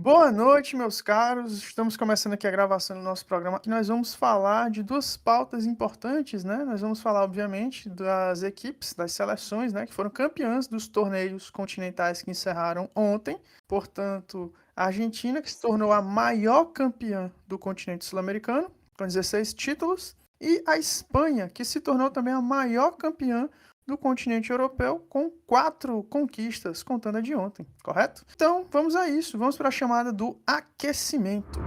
Boa noite, meus caros. Estamos começando aqui a gravação do nosso programa. E nós vamos falar de duas pautas importantes, né? Nós vamos falar, obviamente, das equipes, das seleções, né? Que foram campeãs dos torneios continentais que encerraram ontem. Portanto, a Argentina, que se tornou a maior campeã do continente sul-americano, com 16 títulos. E a Espanha, que se tornou também a maior campeã do continente europeu, com 4 conquistas, contando a de ontem, correto? Então, vamos a isso. Vamos para a chamada do aquecimento.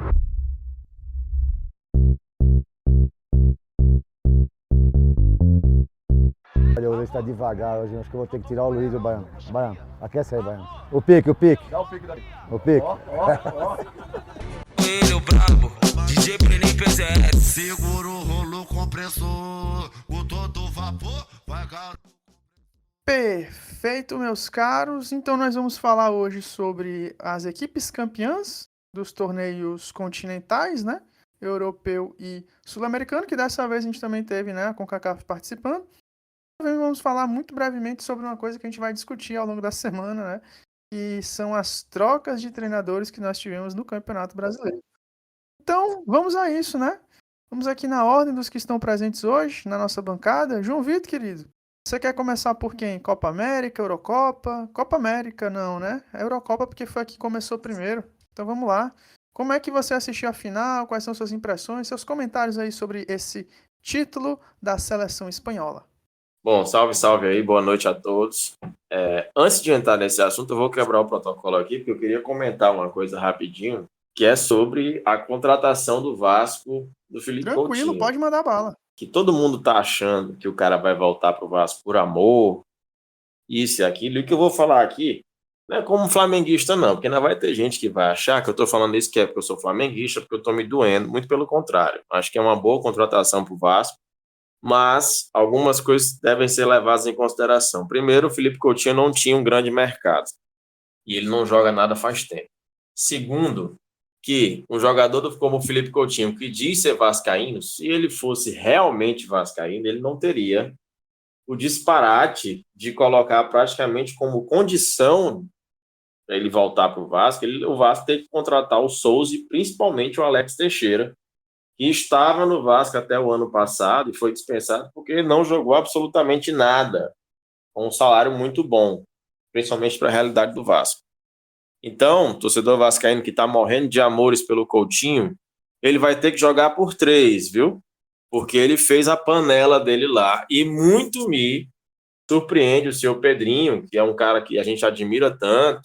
Olha, o Luiz está devagar hoje, acho que eu vou ter que tirar o Luiz do Baiano. Baiano, aquece aí, Baiano. O pique, o pique. Dá o pique daí. O pique. Ele, o brabo, DJ Prelim PZS. Segura o rolo compressor, o todo vapor vai Perfeito, meus caros. Então, nós vamos falar hoje sobre as equipes campeãs dos torneios continentais, né? Europeu e sul-americano, que dessa vez a gente também teve, né? A CONCACAF participando. Também vamos falar muito brevemente sobre uma coisa que a gente vai discutir ao longo da semana, né? Que são as trocas de treinadores que nós tivemos no Campeonato Brasileiro. Então, vamos a isso, né? Vamos aqui na ordem dos que estão presentes hoje, na nossa bancada. João Vitor, querido, você quer começar por quem? Copa América, Eurocopa? Copa América não, né? É Eurocopa porque foi a que começou primeiro. Então vamos lá. Como é que você assistiu a final? Quais são suas impressões? Seus comentários aí sobre esse título da seleção espanhola. Bom, salve aí, boa noite a todos. Antes de entrar nesse assunto, eu vou quebrar o protocolo aqui, porque eu queria comentar uma coisa rapidinho, que é sobre a contratação do Vasco do Felipe Tranquilo, Coutinho. pode mandar bala. Que todo mundo tá achando que o cara vai voltar pro Vasco por amor, isso e aquilo. E o que eu vou falar aqui não é como flamenguista, não, porque não vai ter gente que vai achar que eu tô falando isso que é porque eu sou flamenguista, porque eu tô me doendo. Muito pelo contrário. Acho que é uma boa contratação pro Vasco, mas algumas coisas devem ser levadas em consideração. Primeiro, o Felipe Coutinho não tinha um grande mercado e ele não joga nada faz tempo. Segundo, que um jogador como o Felipe Coutinho, que diz ser vascaíno, se ele fosse realmente vascaíno, ele não teria o disparate de colocar praticamente como condição para ele voltar para o Vasco, o Vasco tem que contratar o Souza e principalmente o Alex Teixeira, que estava no Vasco até o ano passado e foi dispensado porque não jogou absolutamente nada, com um salário muito bom, principalmente para a realidade do Vasco. Então, torcedor vascaíno que está morrendo de amores pelo Coutinho, ele vai ter que jogar por 3, viu? Porque ele fez a panela dele lá e muito me surpreende o seu Pedrinho, que é um cara que a gente admira tanto,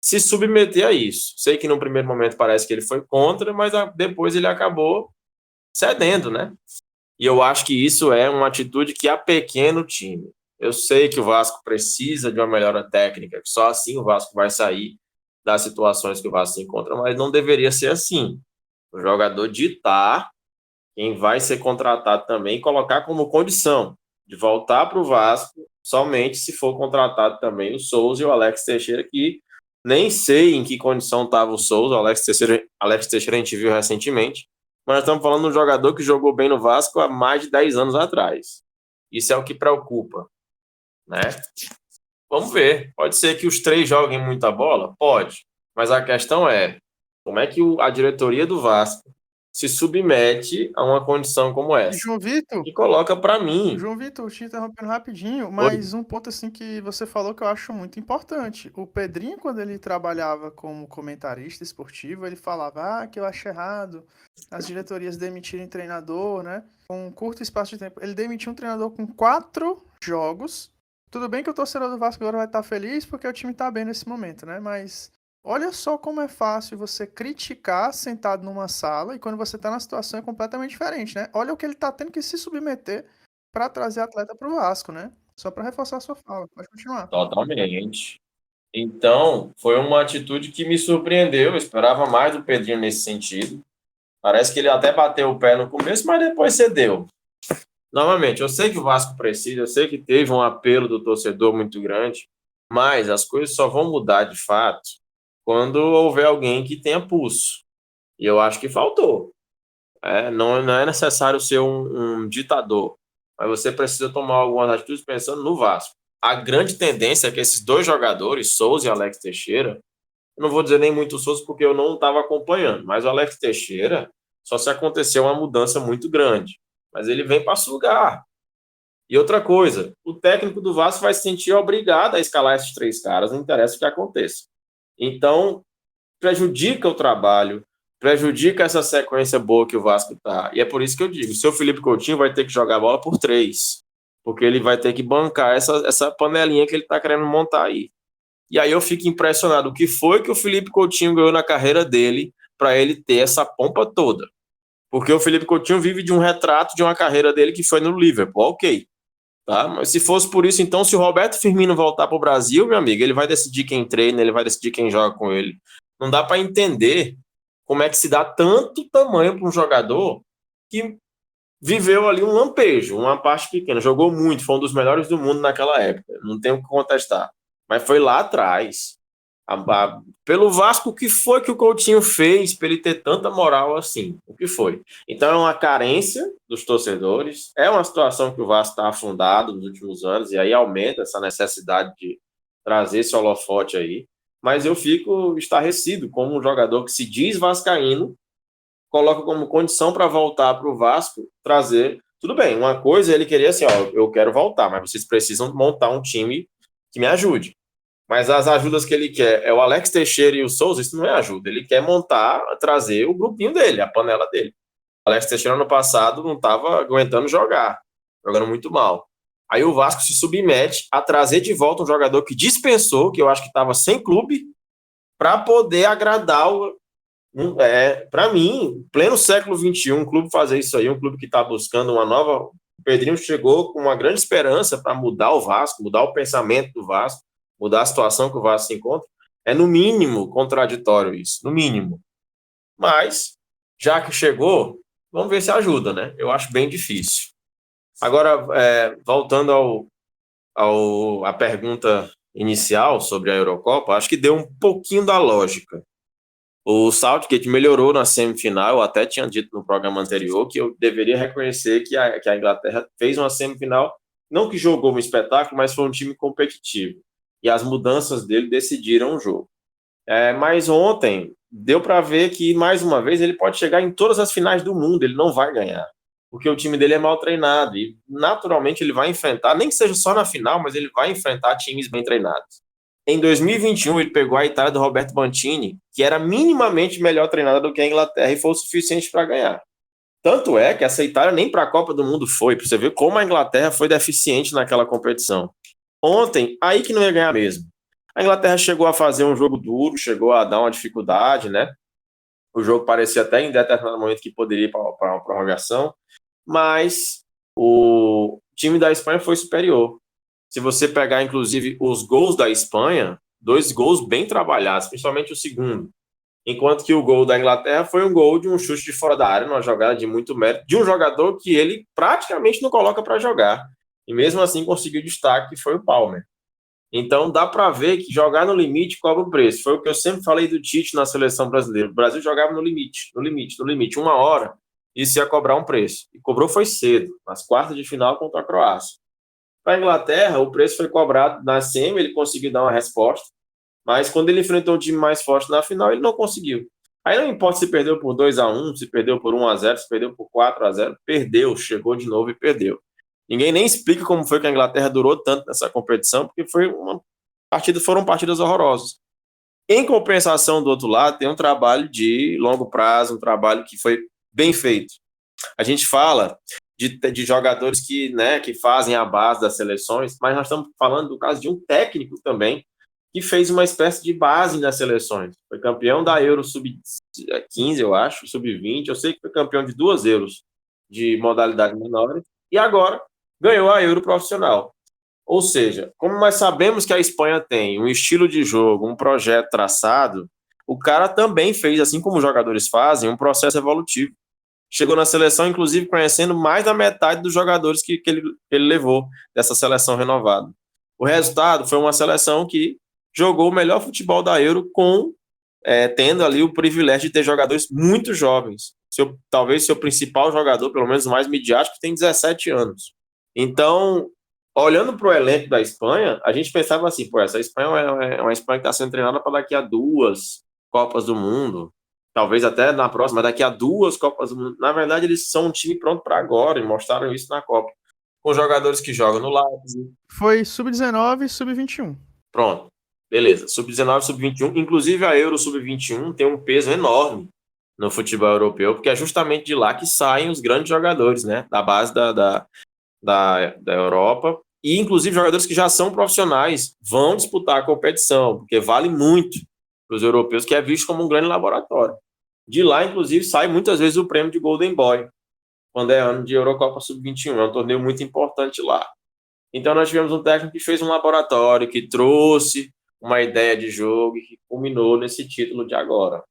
se submeter a isso. Sei que no primeiro momento parece que ele foi contra, mas depois ele acabou cedendo, né? E eu acho que isso é uma atitude que apequena o time. Eu sei que o Vasco precisa de uma melhora técnica, que só assim o Vasco vai sair das situações que o Vasco se encontra, mas não deveria ser assim. O jogador ditar quem vai ser contratado também e colocar como condição de voltar para o Vasco somente se for contratado também o Souza e o Alex Teixeira, que nem sei em que condição estava o Souza. O Alex Teixeira a gente viu recentemente, mas nós estamos falando de um jogador que jogou bem no Vasco há mais de 10 anos atrás. Isso é o que preocupa, né? Vamos ver. Pode ser que os 3 joguem muita bola? Pode. Mas a questão é, como é que a diretoria do Vasco se submete a uma condição como essa? João Vitor, E coloca para mim. João Vitor, te interrompendo rapidinho, mas um ponto assim que você falou que eu acho muito importante. O Pedrinho, quando ele trabalhava como comentarista esportivo, ele falava que eu acho errado as diretorias demitirem treinador, né? Com um curto espaço de tempo. Ele demitiu um treinador com 4 jogos. Tudo bem que o torcedor do Vasco agora vai estar feliz porque o time está bem nesse momento, né? Mas olha só como é fácil você criticar sentado numa sala e quando você está na situação é completamente diferente, né? Olha o que ele está tendo que se submeter para trazer atleta para o Vasco, né? Só para reforçar a sua fala. Pode continuar. Totalmente. Então, foi uma atitude que me surpreendeu. Eu esperava mais do Pedrinho nesse sentido. Parece que ele até bateu o pé no começo, mas depois cedeu. Novamente, eu sei que o Vasco precisa, eu sei que teve um apelo do torcedor muito grande, mas as coisas só vão mudar de fato quando houver alguém que tenha pulso. E eu acho que faltou. Não é necessário ser um ditador, mas você precisa tomar algumas atitudes pensando no Vasco. A grande tendência é que esses 2 jogadores, Souza e Alex Teixeira, Eu não vou dizer nem muito Souza porque eu não estava acompanhando, mas o Alex Teixeira só se aconteceu uma mudança muito grande. Mas ele vem para sugar. E outra coisa, o técnico do Vasco vai se sentir obrigado a escalar esses 3 caras, não interessa o que aconteça. Então, prejudica o trabalho, prejudica essa sequência boa que o Vasco tá. E é por isso que eu digo, o seu Felipe Coutinho vai ter que jogar a bola por 3, porque ele vai ter que bancar essa panelinha que ele tá querendo montar aí. E aí eu fico impressionado o que foi que o Felipe Coutinho ganhou na carreira dele para ele ter essa pompa toda. Porque o Felipe Coutinho vive de um retrato de uma carreira dele que foi no Liverpool, ok. Tá? Mas se fosse por isso, então, se o Roberto Firmino voltar para o Brasil, meu amigo, ele vai decidir quem treina, ele vai decidir quem joga com ele. Não dá para entender como é que se dá tanto tamanho para um jogador que viveu ali um lampejo, uma parte pequena, jogou muito, foi um dos melhores do mundo naquela época, não tenho o que contestar. Mas foi lá atrás. Pelo Vasco, o que foi que o Coutinho fez para ele ter tanta moral assim? O que foi? Então é uma carência dos torcedores, é uma situação que o Vasco está afundado nos últimos anos, e aí aumenta essa necessidade de trazer esse holofote aí. Mas eu fico estarrecido como um jogador que se diz vascaíno, coloca como condição para voltar para o Vasco, trazer... Tudo bem, uma coisa ele queria assim, ó, eu quero voltar, mas vocês precisam montar um time que me ajude. Mas as ajudas que ele quer é o Alex Teixeira e o Souza, isso não é ajuda. Ele quer montar, trazer o grupinho dele, a panela dele. O Alex Teixeira, ano passado, não estava aguentando jogar, jogando muito mal. Aí o Vasco se submete a trazer de volta um jogador que dispensou, que eu acho que estava sem clube, para poder agradar para mim, pleno século XXI, um clube fazer isso aí, um clube que está buscando uma nova... O Pedrinho chegou com uma grande esperança para mudar o Vasco, mudar o pensamento do Vasco, mudar a situação que o Vasco se encontra, é no mínimo contraditório isso, no mínimo. Mas, já que chegou, vamos ver se ajuda, né? Eu acho bem difícil. Agora, voltando à pergunta inicial sobre a Eurocopa, acho que deu um pouquinho da lógica. O Southgate melhorou na semifinal, eu até tinha dito no programa anterior que eu deveria reconhecer que a Inglaterra fez uma semifinal, não que jogou um espetáculo, mas foi um time competitivo. E as mudanças dele decidiram o jogo. Mas ontem deu para ver que, mais uma vez, ele pode chegar em todas as finais do mundo, ele não vai ganhar, porque o time dele é mal treinado e, naturalmente, ele vai enfrentar, nem que seja só na final, mas ele vai enfrentar times bem treinados. Em 2021, ele pegou a Itália do Roberto Mancini, que era minimamente melhor treinada do que a Inglaterra, e foi o suficiente para ganhar. Tanto é que essa Itália nem para a Copa do Mundo foi, para você ver como a Inglaterra foi deficiente naquela competição. Ontem, aí que não ia ganhar mesmo. A Inglaterra chegou a fazer um jogo duro, chegou a dar uma dificuldade, né? O jogo parecia até em determinado momento que poderia ir para uma prorrogação, mas o time da Espanha foi superior. Se você pegar, inclusive, os gols da Espanha, 2 gols bem trabalhados, principalmente o segundo. Enquanto que o gol da Inglaterra foi um gol de um chute de fora da área, uma jogada de muito mérito, de um jogador que ele praticamente não coloca para jogar. E mesmo assim conseguiu destaque, que foi o Palmer. Então dá para ver que jogar no limite cobra o preço. Foi o que eu sempre falei do Tite na seleção brasileira. O Brasil jogava no limite, uma hora, isso ia cobrar um preço. E cobrou foi cedo, nas quartas de final contra a Croácia. Para a Inglaterra, o preço foi cobrado na semi, ele conseguiu dar uma resposta, mas quando ele enfrentou um time mais forte na final, ele não conseguiu. Aí não importa se perdeu por 2-1, se perdeu por 1-0, se perdeu por 4-0, perdeu, chegou de novo e perdeu. Ninguém nem explica como foi que a Inglaterra durou tanto nessa competição, porque foram partidas horrorosas. Em compensação, do outro lado, tem um trabalho de longo prazo, um trabalho que foi bem feito. A gente fala de jogadores que fazem a base das seleções, mas nós estamos falando do caso de um técnico também, que fez uma espécie de base nas seleções. Foi campeão da Euro Sub-15, eu acho, Sub-20, eu sei que foi campeão de 2 Euros de modalidade menor, e agora ganhou a Euro profissional. Ou seja, como nós sabemos que a Espanha tem um estilo de jogo, um projeto traçado, o cara também fez, assim como os jogadores fazem, um processo evolutivo. Chegou na seleção, inclusive, conhecendo mais da metade dos jogadores que ele levou dessa seleção renovada. O resultado foi uma seleção que jogou o melhor futebol da Euro tendo ali o privilégio de ter jogadores muito jovens. Talvez seu principal jogador, pelo menos o mais midiático, tem 17 anos. Então, olhando para o elenco da Espanha, a gente pensava assim, pô, essa Espanha é uma Espanha que está sendo treinada para daqui a 2 Copas do Mundo, talvez até na próxima, daqui a 2 Copas do Mundo. Na verdade, eles são um time pronto para agora e mostraram isso na Copa. Com jogadores que jogam no Leipzig. Foi sub-19 e sub-21. Pronto, beleza. Sub-19, sub-21, inclusive a Euro sub-21 tem um peso enorme no futebol europeu, porque é justamente de lá que saem os grandes jogadores, né? Da base da Europa. E, inclusive, jogadores que já são profissionais vão disputar a competição, porque vale muito para os europeus, que é visto como um grande laboratório. De lá, inclusive, sai muitas vezes o prêmio de Golden Boy, quando é ano de Eurocopa Sub-21. É um torneio muito importante lá. Então, nós tivemos um técnico que fez um laboratório, que trouxe uma ideia de jogo e que culminou nesse título de agora.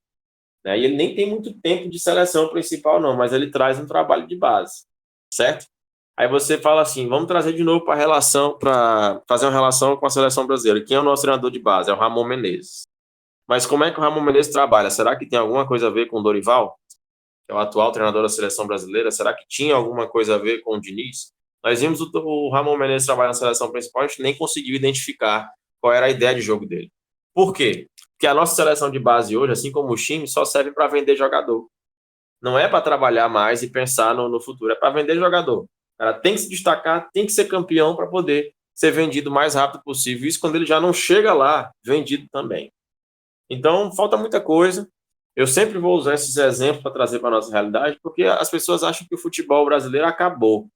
E ele nem tem muito tempo de seleção principal, não, mas ele traz um trabalho de base, certo? Aí você fala assim, vamos trazer de novo para fazer uma relação com a seleção brasileira. Quem é o nosso treinador de base? É o Ramon Menezes. Mas como é que o Ramon Menezes trabalha? Será que tem alguma coisa a ver com o Dorival, que é o atual treinador da seleção brasileira? Será que tinha alguma coisa a ver com o Diniz? Nós vimos o Ramon Menezes trabalhar na seleção principal, a gente nem conseguiu identificar qual era a ideia de jogo dele. Por quê? Porque a nossa seleção de base hoje, assim como o time, só serve para vender jogador. Não é para trabalhar mais e pensar no futuro, é para vender jogador. Ela tem que se destacar, tem que ser campeão para poder ser vendido o mais rápido possível. Isso quando ele já não chega lá, vendido também. Então, falta muita coisa. Eu sempre vou usar esses exemplos para trazer para a nossa realidade, porque as pessoas acham que o futebol brasileiro acabou.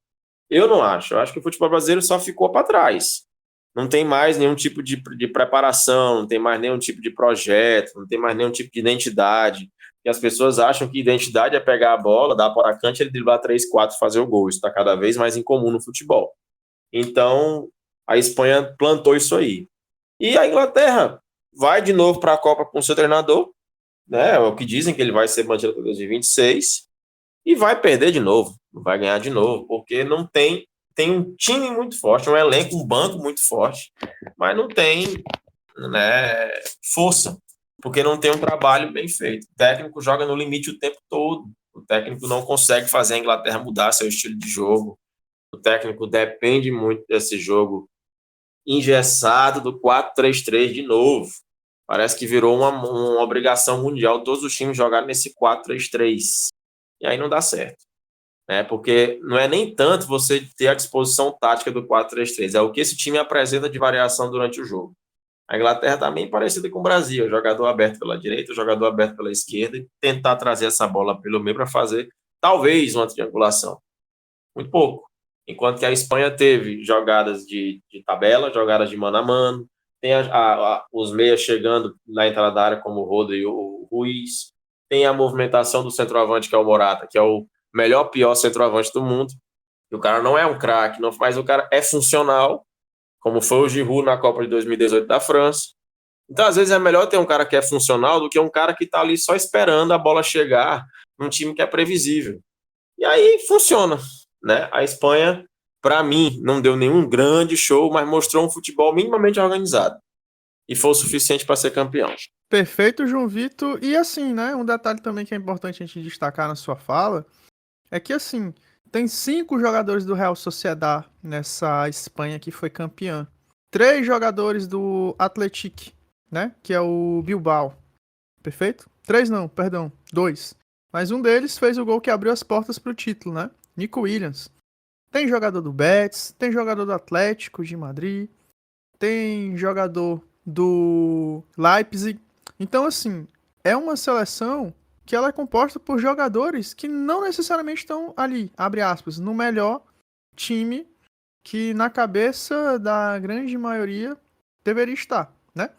Eu não acho. Eu acho que o futebol brasileiro só ficou para trás. Não tem mais nenhum tipo de preparação, não tem mais nenhum tipo de projeto, não tem mais nenhum tipo de identidade. E as pessoas acham que identidade é pegar a bola, dar para a cante, ele driblar 3, 4 e fazer o gol. Isso está cada vez mais incomum no futebol. Então, a Espanha plantou isso aí. E a Inglaterra vai de novo para a Copa com o seu treinador, né? É o que dizem que ele vai ser mantido até 2026 e vai perder de novo, vai ganhar de novo, porque não tem um time muito forte, um elenco, um banco muito forte, mas não tem, né, força, porque não tem um trabalho bem feito. O técnico joga no limite o tempo todo. O técnico não consegue fazer a Inglaterra mudar seu estilo de jogo. O técnico depende muito desse jogo engessado do 4-3-3 de novo. Parece que virou uma obrigação mundial todos os times jogarem nesse 4-3-3. E aí não dá certo. Porque não é nem tanto você ter a disposição tática do 4-3-3, é o que esse time apresenta de variação durante o jogo. A Inglaterra está bem parecida com o Brasil, jogador aberto pela direita, jogador aberto pela esquerda, e tentar trazer essa bola pelo meio para fazer, talvez, uma triangulação. Muito pouco. Enquanto que a Espanha teve jogadas de tabela, jogadas de mano a mano, tem os meias chegando na entrada da área, como o Rodri e o Ruiz, tem a movimentação do centroavante, que é o Morata, que é o melhor, pior centroavante do mundo. E o cara não é um craque, mas o cara é funcional, como foi o Giroud na Copa de 2018 da França. Então, às vezes, é melhor ter um cara que é funcional do que um cara que está ali só esperando a bola chegar num time que é previsível. E aí funciona, né? A Espanha, para mim, não deu nenhum grande show, mas mostrou um futebol minimamente organizado. E foi o suficiente para ser campeão. Perfeito, João Vitor. E assim, né? Um detalhe também que é importante a gente destacar na sua fala é que, assim, tem 5 jogadores do Real Sociedad nessa Espanha que foi campeã. 3 jogadores do Athletic, né? Que é o Bilbao. Perfeito? 3 não, perdão, 2. Mas um deles fez o gol que abriu as portas para o título, né? Nico Williams. Tem jogador do Betis, tem jogador do Atlético de Madrid, tem jogador do Leipzig. Então, assim, é uma seleção que ela é composta por jogadores que não necessariamente estão ali, abre aspas, no melhor time que na cabeça da grande maioria deveria estar, né?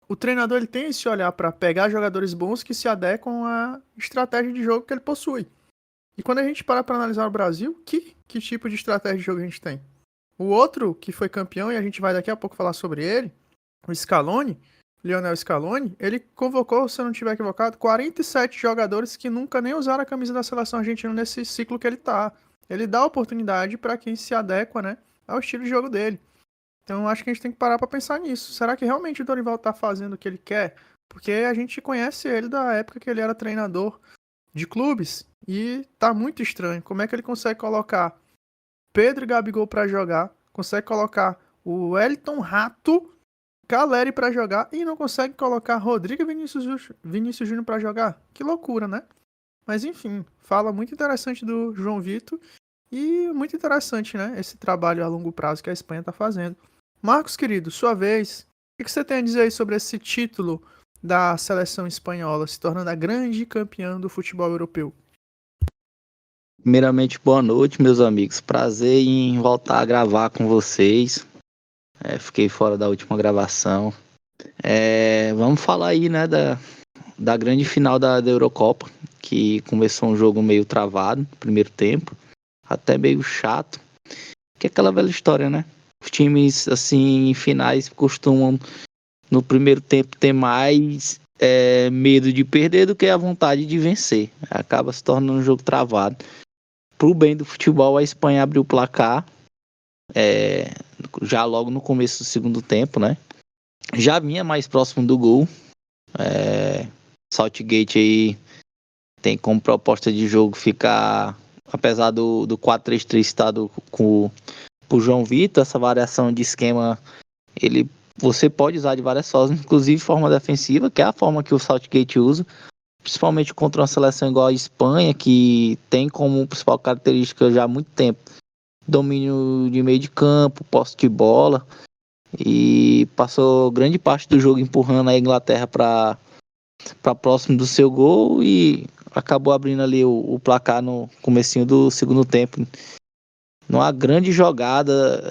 O treinador ele tem esse olhar para pegar jogadores bons que se adequam à estratégia de jogo que ele possui. E quando a gente para analisar o Brasil, que tipo de estratégia de jogo a gente tem? O outro que foi campeão, e a gente vai daqui a pouco falar sobre ele, o Scaloni, Lionel Scaloni, ele convocou, se eu não estiver equivocado, 47 jogadores que nunca nem usaram a camisa da seleção argentina nesse ciclo que ele tá. Ele dá oportunidade para quem se adequa, né, ao estilo de jogo dele. Então acho que a gente tem que parar para pensar nisso. Será que realmente o Dorival tá fazendo o que ele quer? Porque a gente conhece ele da época que ele era treinador de clubes e tá muito estranho. Como é que ele consegue colocar Pedro e Gabigol para jogar consegue colocar o Wellington Rato, Caleri pra jogar e não consegue colocar Rodrigo e Vinícius Júnior pra jogar. Que loucura, né? Mas enfim, fala muito interessante do João Vitor e muito interessante, né? Esse trabalho a longo prazo que a Espanha tá fazendo. Marcos, querido, sua vez, o que você tem a dizer aí sobre esse título da seleção espanhola, se tornando a grande campeã do futebol europeu? Primeiramente, boa noite, meus amigos. Prazer em voltar a gravar com vocês. Fiquei fora da última gravação. Vamos falar aí, né, da grande final da Eurocopa, que começou um jogo meio travado no primeiro tempo, até meio chato, que é aquela velha história, né? Os times, assim, em finais costumam, no primeiro tempo, ter mais medo de perder do que a vontade de vencer. Acaba se tornando um jogo travado. Pro bem do futebol, a Espanha abriu o placar já logo no começo do segundo tempo, né? Já vinha mais próximo do gol. Southgate aí tem como proposta de jogo ficar, apesar do 4-3-3 estado com o João Vitor, essa variação de esquema, você pode usar de várias formas, inclusive forma defensiva, que é a forma que o Southgate usa, principalmente contra uma seleção igual a Espanha, que tem como principal característica já há muito tempo domínio de meio de campo, posse de bola, e passou grande parte do jogo empurrando a Inglaterra para próximo do seu gol e acabou abrindo ali o placar no comecinho do segundo tempo. Numa grande jogada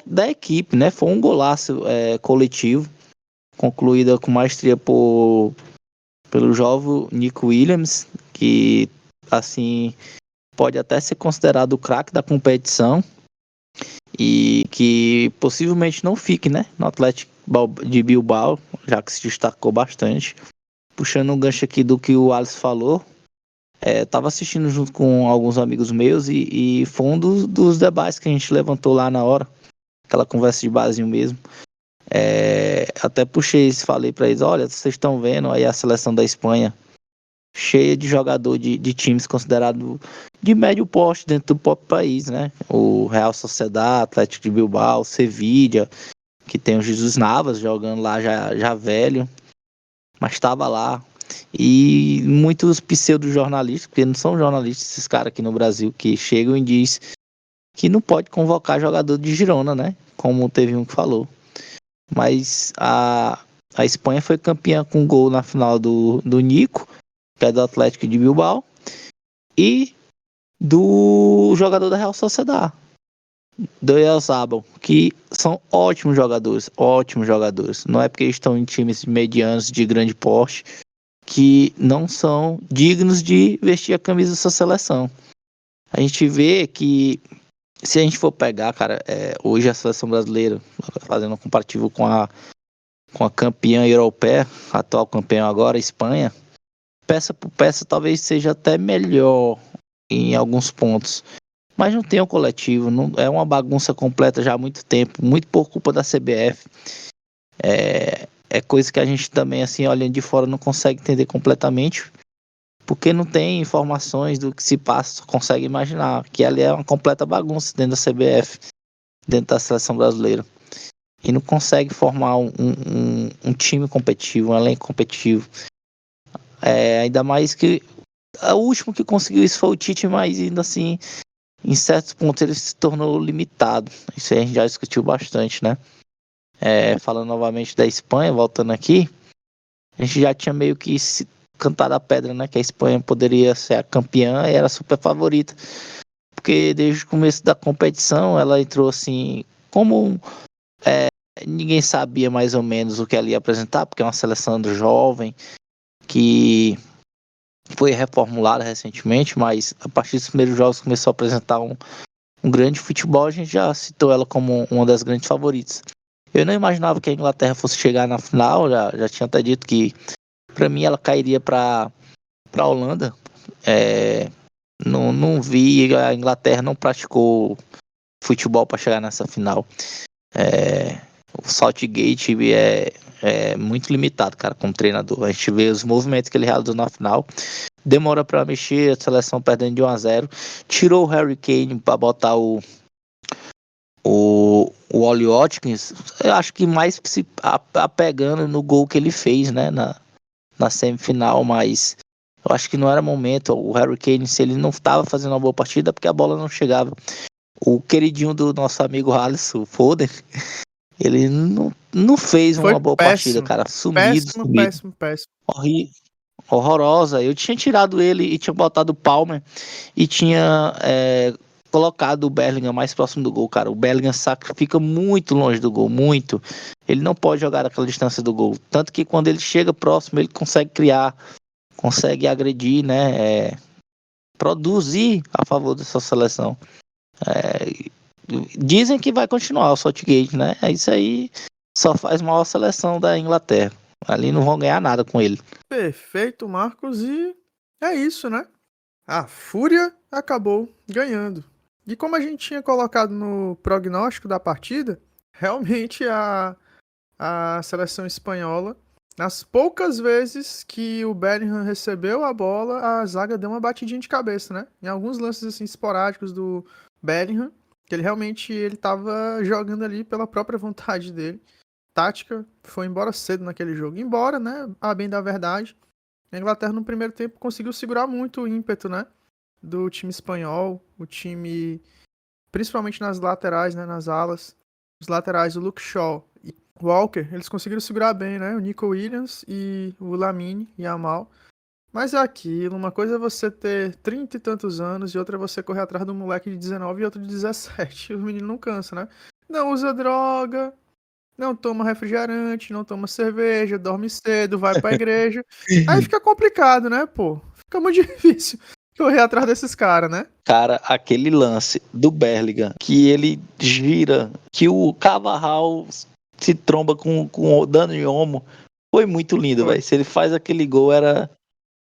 da equipe, né? Foi um golaço coletivo, concluída com maestria pelo jovem Nico Williams, que assim pode até ser considerado o craque da competição e que possivelmente não fique, né, no Atlético de Bilbao, já que se destacou bastante. Puxando um gancho aqui do que o Alisson falou, tava assistindo junto com alguns amigos meus e foi um dos debates que a gente levantou lá na hora, aquela conversa de barzinho mesmo. Até puxei e falei para eles, olha, vocês estão vendo aí a seleção da Espanha cheia de jogador de times considerados de médio porte dentro do próprio país, né? O Real Sociedad, Atlético de Bilbao, Sevilla, que tem o Jesus Navas jogando lá já velho, mas estava lá. E muitos pseudo-jornalistas, porque não são jornalistas esses caras aqui no Brasil, que chegam e dizem que não pode convocar jogador de Girona, né? Como teve um que falou. Mas a Espanha foi campeã com gol na final do Nico, que é do Atlético de Bilbao, e do jogador da Real Sociedad, do Oyarzabal, que são ótimos jogadores. Não é porque estão em times medianos de grande porte que não são dignos de vestir a camisa dessa seleção. A gente vê que, se a gente for pegar, cara, hoje a seleção brasileira, fazendo um comparativo com a campeã europeia, a atual campeã agora, a Espanha, peça por peça talvez seja até melhor em alguns pontos, mas não tem um coletivo, não, é uma bagunça completa já há muito tempo, muito por culpa da CBF. É coisa que a gente também, assim, olhando de fora, não consegue entender completamente, porque não tem informações do que se passa, consegue imaginar que ali é uma completa bagunça dentro da CBF, dentro da seleção brasileira, e não consegue formar um time competitivo, um elenco competitivo. Ainda mais que o último que conseguiu isso foi o Tite, mas ainda assim, em certos pontos ele se tornou limitado. Isso aí a gente já discutiu bastante, né? Falando novamente da Espanha, voltando aqui, a gente já tinha meio que se cantado a pedra, né? Que a Espanha poderia ser a campeã e era super favorita. Porque desde o começo da competição ela entrou assim, como ninguém sabia mais ou menos o que ela ia apresentar, porque é uma seleção jovem, que foi reformulada recentemente, mas a partir dos primeiros jogos começou a apresentar um grande futebol. A gente já citou ela como uma das grandes favoritas. Eu não imaginava que a Inglaterra fosse chegar na final, já tinha até dito que para mim ela cairia para a Holanda. Não vi, a Inglaterra não praticou futebol para chegar nessa final. O Southgate é muito limitado, cara, como treinador. A gente vê os movimentos que ele realizou na final, demora para mexer, a seleção perdendo de 1-0, tirou o Harry Kane para botar o o Oli Watkins, eu acho que mais se apegando no gol que ele fez, né, na semifinal, mas eu acho que não era momento. O Harry Kane, se ele não estava fazendo uma boa partida, é porque a bola não chegava. O queridinho do nosso amigo Alisson, Foden, ele não fez Foi uma boa partida, péssimo. cara. Sumido, Péssimo, sumido. péssimo, péssimo. Horrorosa. Eu tinha tirado ele e tinha botado o Palmer e tinha colocado o Bellingham mais próximo do gol, cara. O Bellingham fica muito longe do gol, muito. Ele não pode jogar naquela distância do gol. Tanto que quando ele chega próximo, ele consegue criar, consegue agredir, né? Produzir a favor dessa seleção. Dizem que vai continuar o Southgate, né? Isso aí só faz mal a seleção da Inglaterra. Ali não vão ganhar nada com ele. Perfeito, Marcos. E é isso, né? A Fúria acabou ganhando. E como a gente tinha colocado no prognóstico da partida, realmente a seleção espanhola, nas poucas vezes que o Bellingham recebeu a bola, a zaga deu uma batidinha de cabeça, né? Em alguns lances assim esporádicos do Bellingham, que ele realmente estava jogando ali pela própria vontade dele. Tática foi embora cedo naquele jogo. Embora, né, a bem da verdade, a Inglaterra no primeiro tempo conseguiu segurar muito o ímpeto, né, do time espanhol, o time, principalmente nas laterais, né, nas alas, os laterais, o Luke Shaw e o Walker, eles conseguiram segurar bem, né, o Nico Williams e o Lamine Yamal. Mas é aquilo, uma coisa é você ter 30 e tantos anos e outra é você correr atrás de um moleque de 19 e outro de 17. O menino não cansa, né? Não usa droga, não toma refrigerante, não toma cerveja, dorme cedo, vai pra igreja. Aí fica complicado, né, pô? Fica muito difícil correr atrás desses caras, né? Cara, aquele lance do Bellingham, que ele gira, que o Carvajal se tromba com o Dani Olmo, foi muito lindo, Foi. velho. Se ele faz aquele gol, era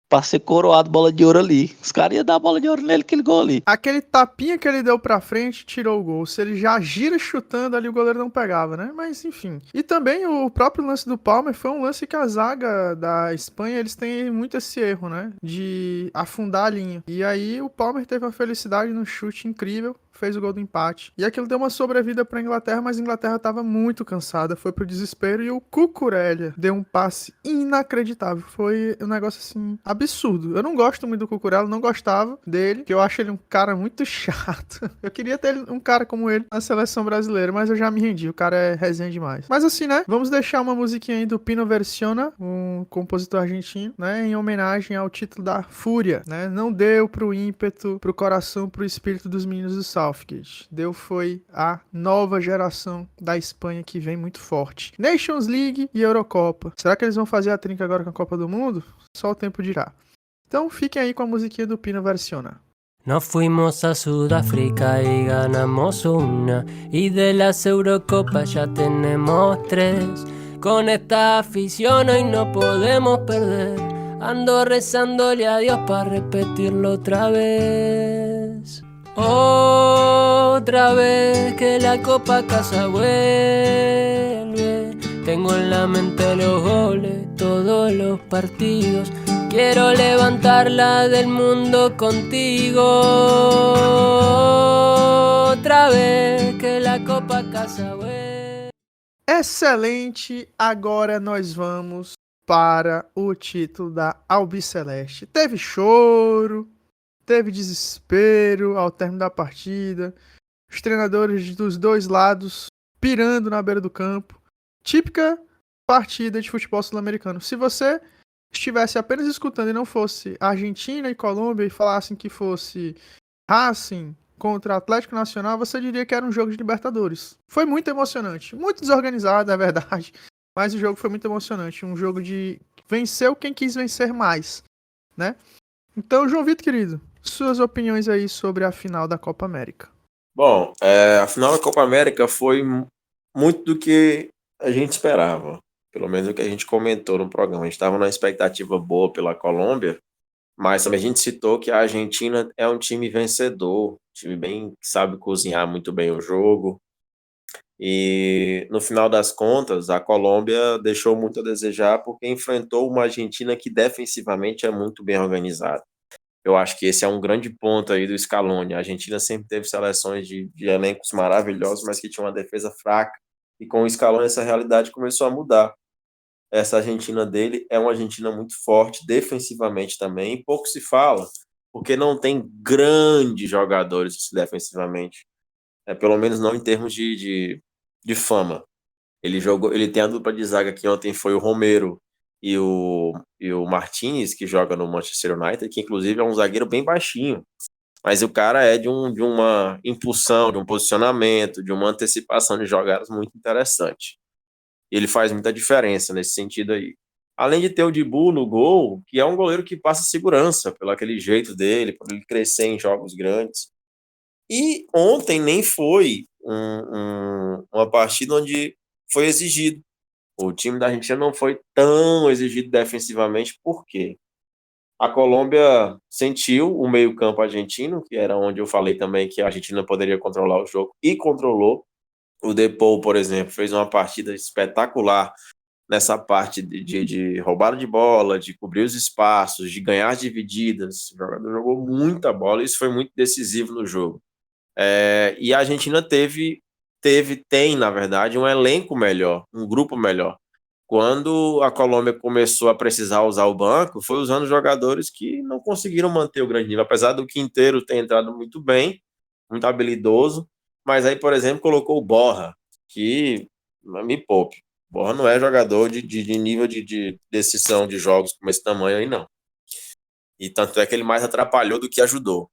pra ser coroado bola de ouro ali. Os caras iam dar bola de ouro nele, aquele gol ali. Aquele tapinha que ele deu pra frente tirou o gol. Se ele já gira chutando ali, o goleiro não pegava, né? Mas enfim. E também o próprio lance do Palmer foi um lance que a zaga da Espanha, eles têm muito esse erro, né? De afundar a linha. E aí o Palmer teve uma felicidade no chute incrível, fez o gol do empate. E aquilo deu uma sobrevida pra Inglaterra, mas a Inglaterra tava muito cansada, foi pro desespero e o Cucurella deu um passe inacreditável. Foi um negócio assim absurdo. Eu não gosto muito do Cucurella, não gostava dele, que eu acho ele um cara muito chato. Eu queria ter um cara como ele na seleção brasileira, mas eu já me rendi, o cara é resenha demais. Mas assim, né? Vamos deixar uma musiquinha aí do Pino Versiona, um compositor argentino, né, em homenagem ao título da Fúria, né? Não deu pro ímpeto, pro coração, pro espírito dos meninos do Southgate. Deu foi a nova geração da Espanha que vem muito forte. Nations League e Eurocopa. Será que eles vão fazer a trinca agora com a Copa do Mundo? Só o tempo dirá. Então fiquem aí com a musiquinha do Pino Versiona. Nos fuimos a Sudáfrica y ganamos una, y de las Eurocopas ya tenemos 3. Con esta afición hoy no podemos perder, ando rezándole a Dios para repetirlo otra vez. Otra vez que la copa a casa vuelve, tengo en la mente los goles, todos los partidos. Quiero levantarla del mundo contigo. Otra vez que la copa a casa vuelve. Excelente! Agora nós vamos para o título da Albiceleste. Teve choro, teve desespero ao término da partida, os treinadores dos dois lados pirando na beira do campo. Típica partida de futebol sul-americano. Se você estivesse apenas escutando e não fosse Argentina e Colômbia e falassem que fosse Racing contra Atlético Nacional, você diria que era um jogo de Libertadores. Foi muito emocionante, muito desorganizado, é verdade, mas o jogo foi muito emocionante, um jogo de venceu quem quis vencer mais, né? Então, João Vitor, querido, suas opiniões aí sobre a final da Copa América. Bom, a final da Copa América foi muito do que a gente esperava. Pelo menos o que a gente comentou no programa. A gente estava numa expectativa boa pela Colômbia, mas também a gente citou que a Argentina é um time vencedor, um time bem que sabe cozinhar muito bem o jogo. E no final das contas, a Colômbia deixou muito a desejar porque enfrentou uma Argentina que defensivamente é muito bem organizada. Eu acho que esse é um grande ponto aí do Scaloni. A Argentina sempre teve seleções de elencos maravilhosos, mas que tinha uma defesa fraca. E com o Scaloni essa realidade começou a mudar. Essa Argentina dele é uma Argentina muito forte defensivamente também, e pouco se fala, porque não tem grandes jogadores defensivamente. Pelo menos não em termos de fama. Ele tem a dupla de zaga que ontem foi o Romero e o Martinez, que joga no Manchester United, que inclusive é um zagueiro bem baixinho. Mas o cara é de uma impulsão, de um posicionamento, de uma antecipação de jogadas muito interessante. Ele faz muita diferença nesse sentido aí. Além de ter o Dibu no gol, que é um goleiro que passa segurança, pelo aquele jeito dele, por ele crescer em jogos grandes. E ontem nem foi uma partida onde foi exigido. O time da Argentina não foi tão exigido defensivamente, por quê? A Colômbia sentiu o meio-campo argentino, que era onde eu falei também que a Argentina poderia controlar o jogo, e controlou. O Depou, por exemplo, fez uma partida espetacular nessa parte de roubada de bola, de cobrir os espaços, de ganhar as divididas. O jogador jogou muita bola e isso foi muito decisivo no jogo. E a Argentina tem, na verdade, um elenco melhor, um grupo melhor. Quando a Colômbia começou a precisar usar o banco, foi usando jogadores que não conseguiram manter o grande nível, apesar do Quinteiro ter entrado muito bem, muito habilidoso, mas aí, por exemplo, colocou o Borja, que me poupe. Borja não é jogador de nível de decisão de jogos com esse tamanho aí, não. E tanto é que ele mais atrapalhou do que ajudou.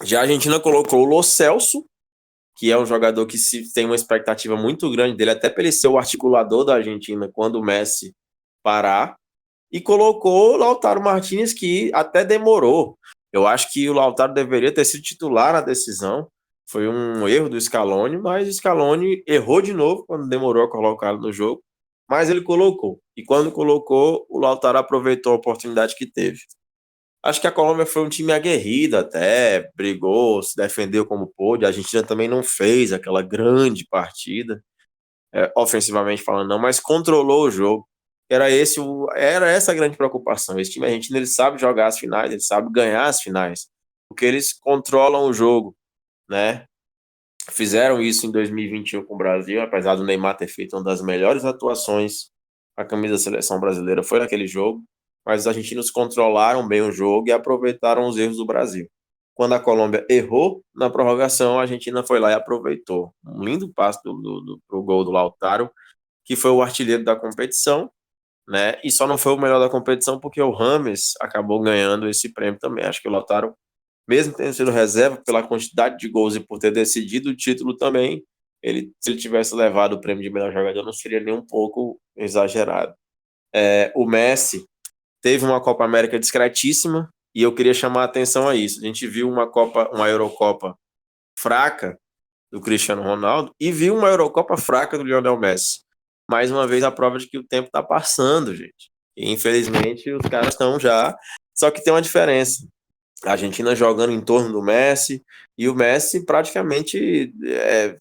Já a Argentina colocou o Lo Celso, que é um jogador que tem uma expectativa muito grande dele, até para ele ser o articulador da Argentina quando o Messi parar, e colocou o Lautaro Martinez, que até demorou. Eu acho que o Lautaro deveria ter sido titular na decisão, foi um erro do Scaloni, mas o Scaloni errou de novo quando demorou a colocá-lo no jogo, mas ele colocou, e quando colocou, o Lautaro aproveitou a oportunidade que teve. Acho que a Colômbia foi um time aguerrido até, brigou, se defendeu como pôde. A Argentina também não fez aquela grande partida, ofensivamente falando não, mas controlou o jogo. Era essa a grande preocupação. Esse time argentino, ele sabe jogar as finais, ele sabe ganhar as finais, porque eles controlam o jogo, né? Fizeram isso em 2021 com o Brasil, apesar do Neymar ter feito uma das melhores atuações, a camisa da seleção brasileira foi naquele jogo, mas os argentinos controlaram bem o jogo e aproveitaram os erros do Brasil. Quando a Colômbia errou na prorrogação, a Argentina foi lá e aproveitou. Um lindo passe pro gol do Lautaro, que foi o artilheiro da competição, né? E só não foi o melhor da competição porque o Rames acabou ganhando esse prêmio também. Acho que o Lautaro, mesmo tendo sido reserva pela quantidade de gols e por ter decidido o título também, se ele tivesse levado o prêmio de melhor jogador, não seria nem um pouco exagerado. O Messi teve uma Copa América discretíssima e eu queria chamar a atenção a isso. A gente viu uma Eurocopa fraca do Cristiano Ronaldo e viu uma Eurocopa fraca do Lionel Messi. Mais uma vez a prova de que o tempo está passando, gente. E infelizmente os caras estão já... Só que tem uma diferença. A Argentina jogando em torno do Messi e o Messi praticamente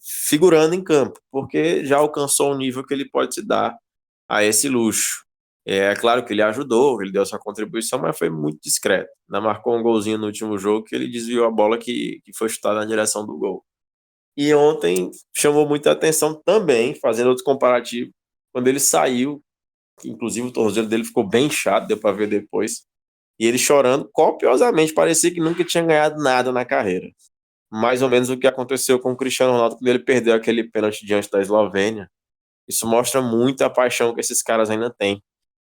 figurando em campo, porque já alcançou o nível que ele pode se dar a esse luxo. É claro que ele ajudou, ele deu sua contribuição, mas foi muito discreto. Ainda marcou um golzinho no último jogo que ele desviou a bola que foi chutada na direção do gol. E ontem chamou muita atenção também, fazendo outro comparativo, quando ele saiu, inclusive o tornozelo dele ficou bem chato, deu para ver depois, e ele chorando copiosamente, parecia que nunca tinha ganhado nada na carreira. Mais ou menos o que aconteceu com o Cristiano Ronaldo quando ele perdeu aquele pênalti diante da Eslovênia. Isso mostra muito a paixão que esses caras ainda têm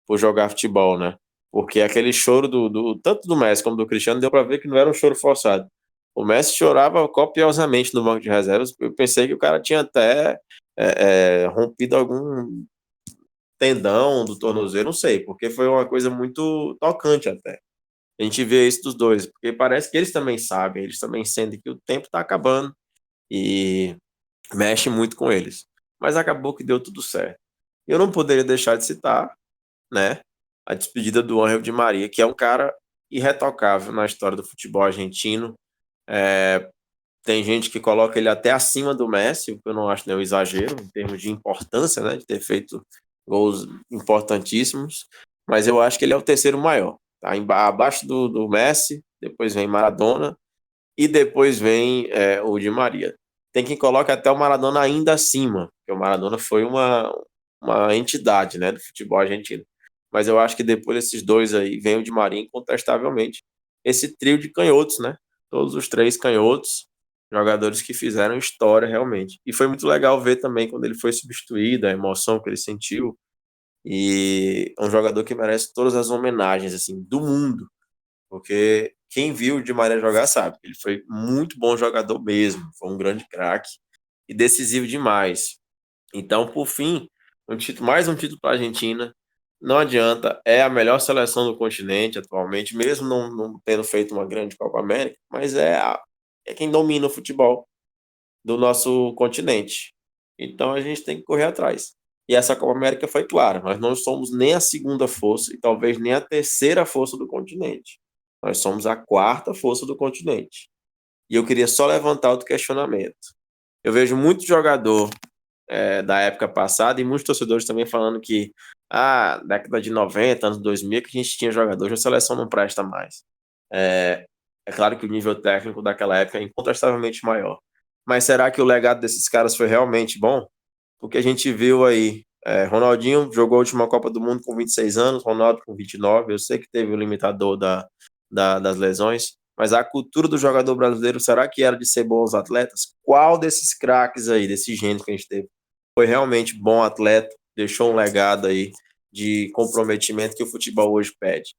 por jogar futebol, né? Porque aquele choro tanto do Messi como do Cristiano deu para ver que não era um choro forçado. O Messi chorava copiosamente no banco de reservas. Eu pensei que o cara tinha até rompido algum tendão do tornozelo, não sei, porque foi uma coisa muito tocante até. A gente vê isso dos dois, porque parece que eles também sabem, eles também sentem que o tempo está acabando e mexe muito com eles. Mas acabou que deu tudo certo. Eu não poderia deixar de citar, né, a despedida do Ángel Di Maria, que é um cara irretocável na história do futebol argentino. Tem gente que coloca ele até acima do Messi, o que eu não acho nenhum exagero, em termos de importância, né, de ter feito gols importantíssimos, mas eu acho que ele é o terceiro maior, tá abaixo do Messi, depois vem Maradona e depois vem o Di Maria. Tem quem coloque até o Maradona ainda acima, porque o Maradona foi uma entidade, né, do futebol argentino. Mas eu acho que depois desses dois aí vem o Di Maria incontestavelmente. Esse trio de canhotos, né? Todos os três canhotos, jogadores que fizeram história realmente. E foi muito legal ver também quando ele foi substituído, a emoção que ele sentiu. E é um jogador que merece todas as homenagens assim do mundo, porque quem viu o Di Maria jogar sabe, ele foi muito bom jogador mesmo, foi um grande craque e decisivo demais. Então, por fim, mais um título para a Argentina. Não adianta, é a melhor seleção do continente atualmente, mesmo não tendo feito uma grande Copa América, mas é quem domina o futebol do nosso continente. Então a gente tem que correr atrás. E essa Copa América foi clara, nós não somos nem a segunda força e talvez nem a terceira força do continente. Nós somos a quarta força do continente. E eu queria só levantar outro questionamento. Eu vejo muito jogador da época passada e muitos torcedores também falando que década de 90, anos 2000, que a gente tinha jogadores, a seleção não presta mais. É claro que o nível técnico daquela época é incontestavelmente maior. Mas será que o legado desses caras foi realmente bom? Porque a gente viu aí, Ronaldinho jogou a última Copa do Mundo com 26 anos, Ronaldo com 29, eu sei que teve o limitador das lesões, mas a cultura do jogador brasileiro, será que era de ser bons atletas? Qual desses craques aí, desses gênios que a gente teve, foi realmente bom atleta, deixou um legado aí de comprometimento que o futebol hoje pede?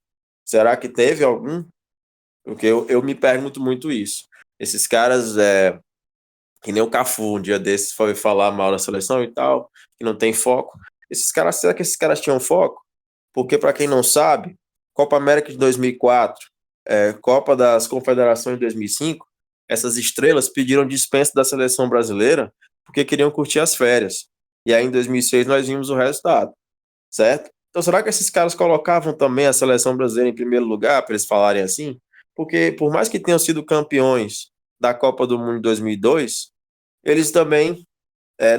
Será que teve algum? Porque eu me pergunto muito isso. Esses caras, que nem o Cafu, um dia desses foi falar mal da seleção e tal, que não tem foco. Será que esses caras tinham foco? Porque, para quem não sabe, Copa América de 2004, Copa das Confederações de 2005, essas estrelas pediram dispensa da seleção brasileira porque queriam curtir as férias. E aí, em 2006, nós vimos o resultado, certo? Então, será que esses caras colocavam também a seleção brasileira em primeiro lugar, para eles falarem assim? Porque, por mais que tenham sido campeões da Copa do Mundo de 2002, eles também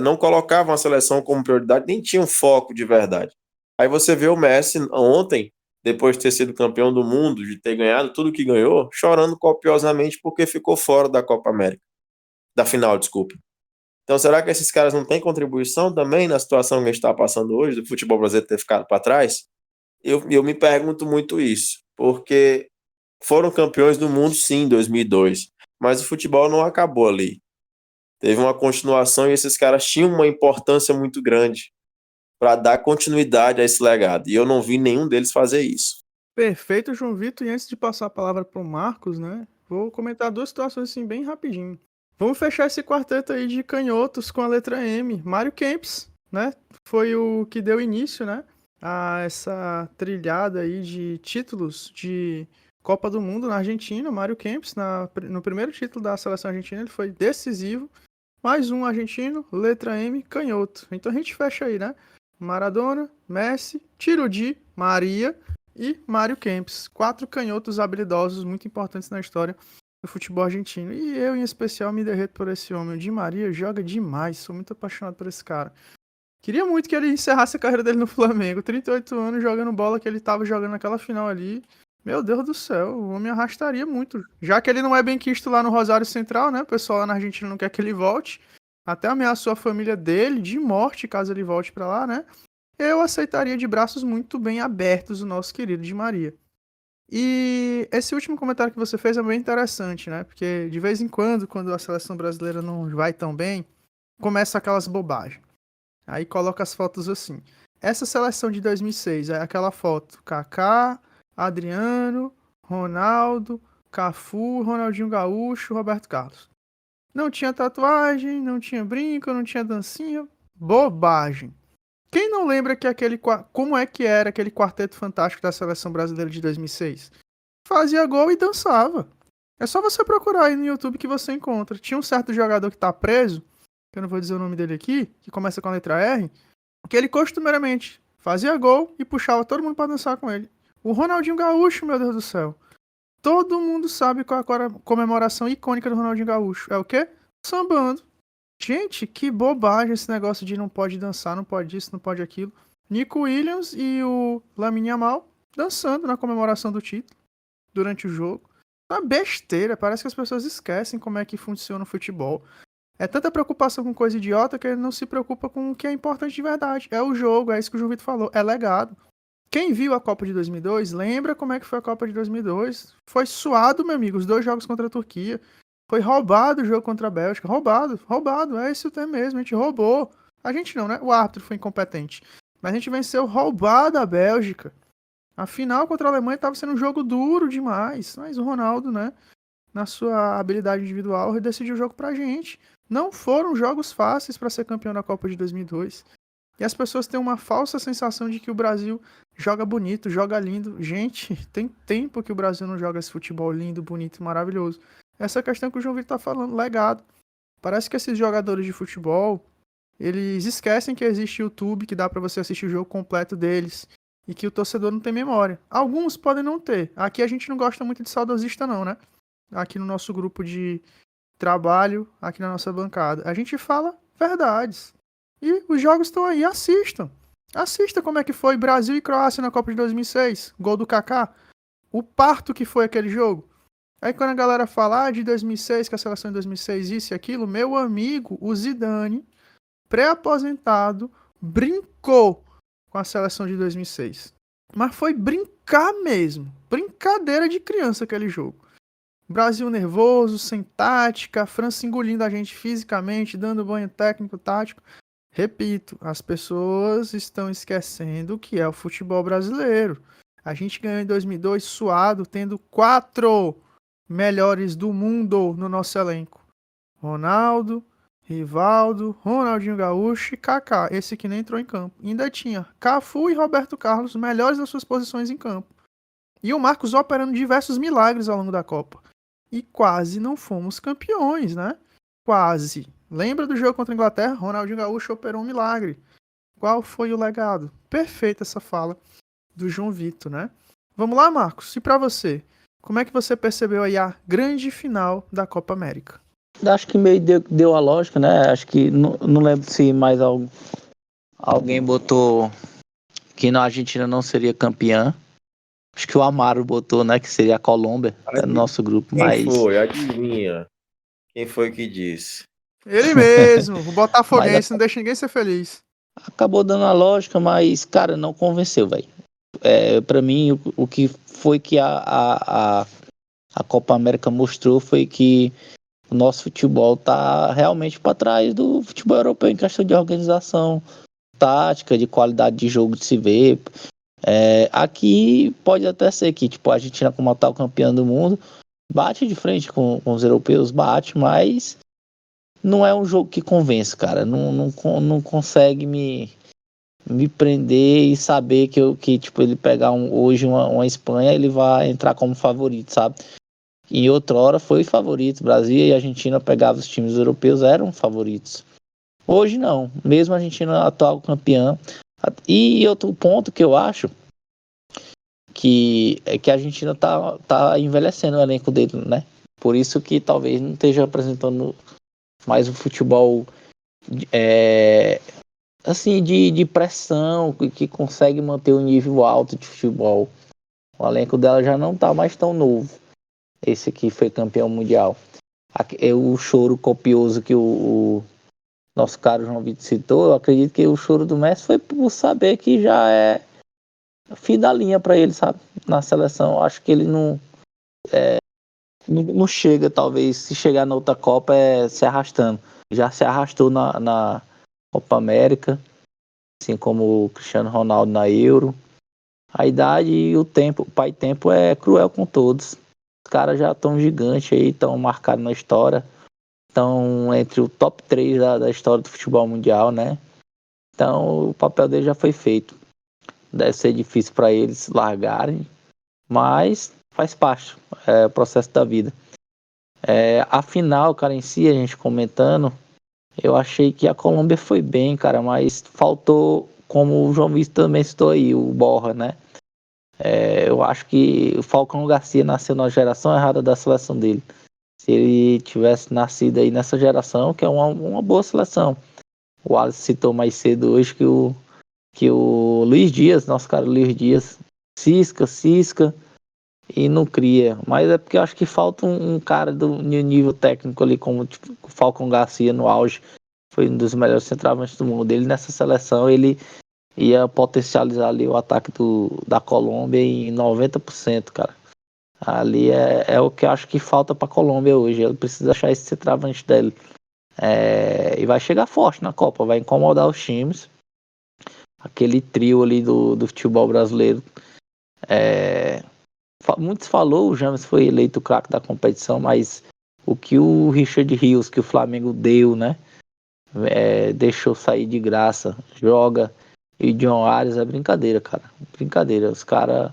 não colocavam a seleção como prioridade, nem tinham foco de verdade. Aí você vê o Messi ontem, depois de ter sido campeão do mundo, de ter ganhado tudo que ganhou, chorando copiosamente porque ficou fora da Copa América, da final, desculpa. Então, será que esses caras não têm contribuição também na situação que a gente está passando hoje, do futebol brasileiro ter ficado para trás? Eu me pergunto muito isso, porque foram campeões do mundo, sim, em 2002, mas o futebol não acabou ali. Teve uma continuação e esses caras tinham uma importância muito grande para dar continuidade a esse legado. E eu não vi nenhum deles fazer isso. Perfeito, João Vitor. E antes de passar a palavra para o Marcos, né? Vou comentar duas situações assim bem rapidinho. Vamos fechar esse quarteto aí de canhotos com a letra M. Mário Kempis, né? Foi o que deu início, né? A essa trilhada aí de títulos de Copa do Mundo na Argentina. Mário Kempis, no primeiro título da seleção argentina, ele foi decisivo. Mais um argentino, letra M, canhoto. Então a gente fecha aí, né? Maradona, Messi, Tiro Di, Maria e Mário Kempis. 4 canhotos habilidosos muito importantes na história do futebol argentino. E eu, em especial, me derreto por esse homem. O Di Maria joga demais. Sou muito apaixonado por esse cara. Queria muito que ele encerrasse a carreira dele no Flamengo. 38 anos jogando bola que ele tava jogando naquela final ali. Meu Deus do céu, o homem arrastaria muito. Já que ele não é bem quisto lá no Rosário Central, né? O pessoal lá na Argentina não quer que ele volte. Até ameaçou a família dele de morte caso ele volte pra lá, né? Eu aceitaria de braços muito bem abertos o nosso querido Di Maria. E esse último comentário que você fez é bem interessante, né? Porque de vez em quando a seleção brasileira não vai tão bem, começa aquelas bobagens. Aí coloca as fotos assim. Essa seleção de 2006 é aquela foto Kaká, Adriano, Ronaldo, Cafu, Ronaldinho Gaúcho, Roberto Carlos. Não tinha tatuagem, não tinha brinco, não tinha dancinha. Bobagem. Quem não lembra que como é que era aquele quarteto fantástico da seleção brasileira de 2006? Fazia gol e dançava. É só você procurar aí no YouTube que você encontra. Tinha um certo jogador que tá preso, que eu não vou dizer o nome dele aqui, que começa com a letra R, que ele costumeiramente fazia gol e puxava todo mundo pra dançar com ele. O Ronaldinho Gaúcho, meu Deus do céu. Todo mundo sabe qual é a comemoração icônica do Ronaldinho Gaúcho. É o quê? Sambando. Gente, que bobagem esse negócio de não pode dançar, não pode isso, não pode aquilo. Nico Williams e o Lamine Yamal dançando na comemoração do título durante o jogo. É uma besteira, parece que as pessoas esquecem como é que funciona o futebol. É tanta preocupação com coisa idiota que ele não se preocupa com o que é importante de verdade. É o jogo, é isso que o João Vitor falou, é legado. Quem viu a Copa de 2002, lembra como é que foi a Copa de 2002. Foi suado, meu amigo, os 2 jogos contra a Turquia. Foi roubado o jogo contra a Bélgica. Roubado, é esse o termo mesmo, a gente roubou. A gente não, né? O árbitro foi incompetente. Mas a gente venceu roubado a Bélgica. A final contra a Alemanha estava sendo um jogo duro demais. Mas o Ronaldo, né, na sua habilidade individual, decidiu o jogo pra gente. Não foram jogos fáceis para ser campeão da Copa de 2002. E as pessoas têm uma falsa sensação de que o Brasil joga bonito, joga lindo. Gente, tem tempo que o Brasil não joga esse futebol lindo, bonito e maravilhoso. Essa questão que o João Vitor tá falando, legado. Parece que esses jogadores de futebol, eles esquecem que existe YouTube, que dá para você assistir o jogo completo deles. E que o torcedor não tem memória. Alguns podem não ter. Aqui a gente não gosta muito de saudosista não, né? Aqui no nosso grupo de trabalho, aqui na nossa bancada. A gente fala verdades. E os jogos estão aí, assistam. Assista como é que foi Brasil e Croácia na Copa de 2006. Gol do Kaká. O parto que foi aquele jogo. Aí quando a galera fala de 2006, que a seleção de 2006 isso e aquilo, meu amigo, o Zidane, pré-aposentado, brincou com a seleção de 2006. Mas foi brincar mesmo. Brincadeira de criança aquele jogo. Brasil nervoso, sem tática, a França engolindo a gente fisicamente, dando banho técnico, tático. Repito, as pessoas estão esquecendo o que é o futebol brasileiro. A gente ganhou em 2002 suado, tendo 4 melhores do mundo no nosso elenco. Ronaldo, Rivaldo, Ronaldinho Gaúcho e Kaká, esse que nem entrou em campo. Ainda tinha Cafu e Roberto Carlos, melhores das suas posições em campo. E o Marcos operando diversos milagres ao longo da Copa. E quase não fomos campeões, né? Quase. Lembra do jogo contra a Inglaterra? Ronaldinho Gaúcho operou um milagre. Qual foi o legado? Perfeita essa fala do João Vitor, né? Vamos lá, Marcos. E pra você? Como é que você percebeu aí a grande final da Copa América? Acho que meio deu a lógica, né? Acho que não lembro se mais alguém botou que a Argentina não seria campeã. Acho que o Amaro botou, né? Que seria a Colômbia, no nosso grupo. Quem Mas foi? Adivinha. Quem foi que disse? Ele mesmo, o botafoguense, não deixa ninguém ser feliz. acabou dando a lógica, mas, cara, não convenceu, velho. Pra mim, o que foi que a Copa América mostrou foi que o nosso futebol tá realmente para trás do futebol europeu em questão de organização, tática, de qualidade de jogo de se ver. Aqui pode até ser que tipo, a Argentina, como atual campeã do mundo, bate de frente com os europeus, bate, mas não é um jogo que convence, cara. Não consegue me prender e saber que tipo, ele pegar hoje uma Espanha, ele vai entrar como favorito, sabe? Em outrora foi favorito. Brasil e Argentina pegavam os times europeus, eram favoritos. Hoje não. Mesmo a Argentina atual campeã. E outro ponto que eu acho que é que a Argentina tá envelhecendo o elenco dele, né? Por isso que talvez não esteja apresentando mais o futebol assim, de pressão, que consegue manter o nível alto de futebol. O elenco dela já não tá mais tão novo. Esse aqui foi campeão mundial. O choro copioso que o nosso caro João Vitor citou, eu acredito que o choro do Messi foi por saber que já é fim da linha para ele, sabe? Na seleção, eu acho que ele não chega, talvez, se chegar na outra Copa, se arrastando. Já se arrastou na Copa América, assim como o Cristiano Ronaldo na Euro. A idade e o tempo, o pai tempo é cruel com todos. Os caras já estão gigantes aí, estão marcados na história. Estão entre o top 3 da história do futebol mundial, né? Então o papel dele já foi feito. Deve ser difícil para eles largarem, mas faz parte, é o processo da vida. A final, cara, em si, a gente comentando, eu achei que a Colômbia foi bem, cara, mas faltou, como o João Vitor também citou aí, o Borra, né? Eu acho que o Falcão Garcia nasceu na geração errada da seleção dele. Se ele tivesse nascido aí nessa geração, que é uma boa seleção. O Alisson citou mais cedo hoje que o Luiz Dias, nosso cara Luiz Dias, cisca, e não cria. Mas é porque eu acho que falta um cara do nível técnico ali, como tipo, o Falcão Garcia no auge. Foi um dos melhores centroavantes do mundo. Ele nessa seleção, ele ia potencializar ali o ataque da Colômbia em 90%, cara. Ali é o que eu acho que falta pra Colômbia hoje. Ele precisa achar esse centroavante dele. E vai chegar forte na Copa, vai incomodar os times. Aquele trio ali do futebol brasileiro. Muitos falou, o James foi eleito o craque da competição, mas o que o Richard Rios, que o Flamengo deu, né? Deixou sair de graça, joga. E John Arias é brincadeira, cara. Brincadeira. Os caras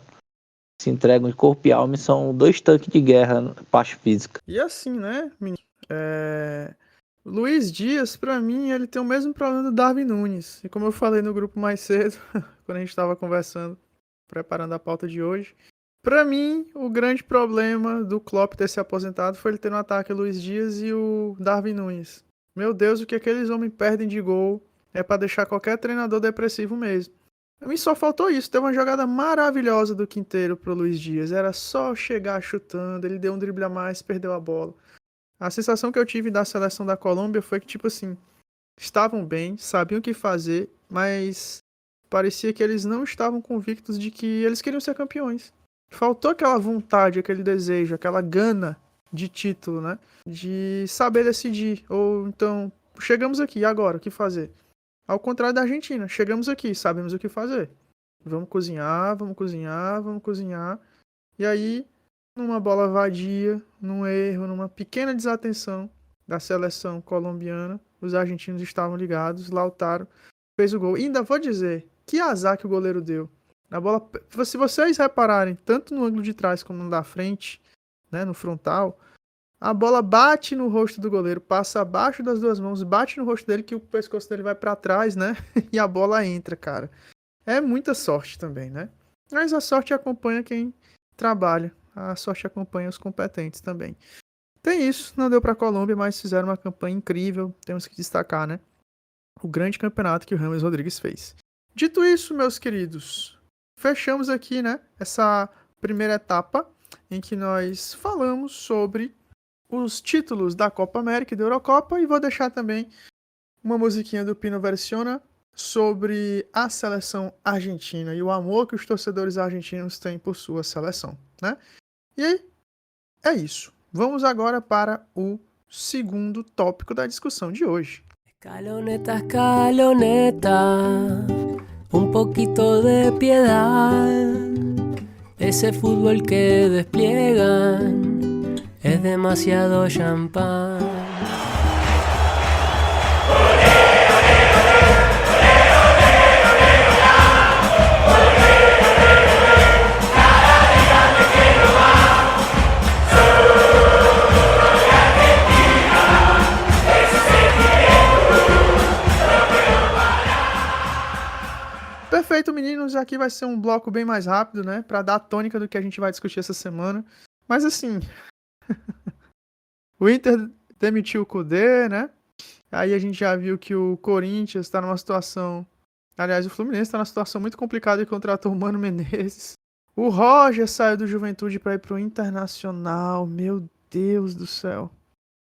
se entregam de corpo e alma e são 2 tanques de guerra, parte física. E assim, né, menino? Luiz Dias, pra mim, ele tem o mesmo problema do Darwin Nunes. E como eu falei no grupo mais cedo, quando a gente tava conversando, preparando a pauta de hoje, pra mim, o grande problema do Klopp ter se aposentado foi ele ter no ataque o Luiz Dias e o Darwin Nunes. Meu Deus, o que aqueles homens perdem de gol é pra deixar qualquer treinador depressivo mesmo. A mim só faltou isso. Teve uma jogada maravilhosa do Quinteiro pro Luiz Dias. Era só chegar chutando, ele deu um drible a mais, perdeu a bola. A sensação que eu tive da seleção da Colômbia foi que, tipo assim, estavam bem, sabiam o que fazer, mas parecia que eles não estavam convictos de que eles queriam ser campeões. Faltou aquela vontade, aquele desejo, aquela gana de título, né? De saber decidir. Ou então, chegamos aqui, e agora? O que fazer? Ao contrário da Argentina, chegamos aqui, sabemos o que fazer. Vamos cozinhar, vamos cozinhar, vamos cozinhar. E aí, numa bola vadia, num erro, numa pequena desatenção da seleção colombiana, os argentinos estavam ligados, Lautaro fez o gol. E ainda vou dizer, que azar que o goleiro deu. A bola, se vocês repararem, tanto no ângulo de trás como no da frente, né, no frontal, a bola bate no rosto do goleiro, passa abaixo das duas mãos, bate no rosto dele que o pescoço dele vai pra trás, né? E a bola entra, cara. É muita sorte também, né? Mas a sorte acompanha quem trabalha. A sorte acompanha os competentes também. Tem isso, não deu pra Colômbia, mas fizeram uma campanha incrível. Temos que destacar, né? O grande campeonato que o James Rodrigues fez. Dito isso, meus queridos, fechamos aqui, né? Essa primeira etapa em que nós falamos sobre os títulos da Copa América e da Eurocopa, e vou deixar também uma musiquinha do Pino Versiona sobre a seleção argentina e o amor que os torcedores argentinos têm por sua seleção, né? E aí, é isso. Vamos agora para o segundo tópico da discussão de hoje. Escaloneta, escaloneta, un poquito de piedad. Ese fútbol que despliegan es demasiado champán. Perfeito, meninos. Aqui vai ser um bloco bem mais rápido, né? Para dar a tônica do que a gente vai discutir essa semana. Mas assim, o Inter demitiu o Kudê, né? Aí a gente já viu que o Corinthians está numa situação... Aliás, o Fluminense está numa situação muito complicada e contratou o Mano Menezes. O Roger saiu do Juventude para ir para o Internacional. Meu Deus do céu.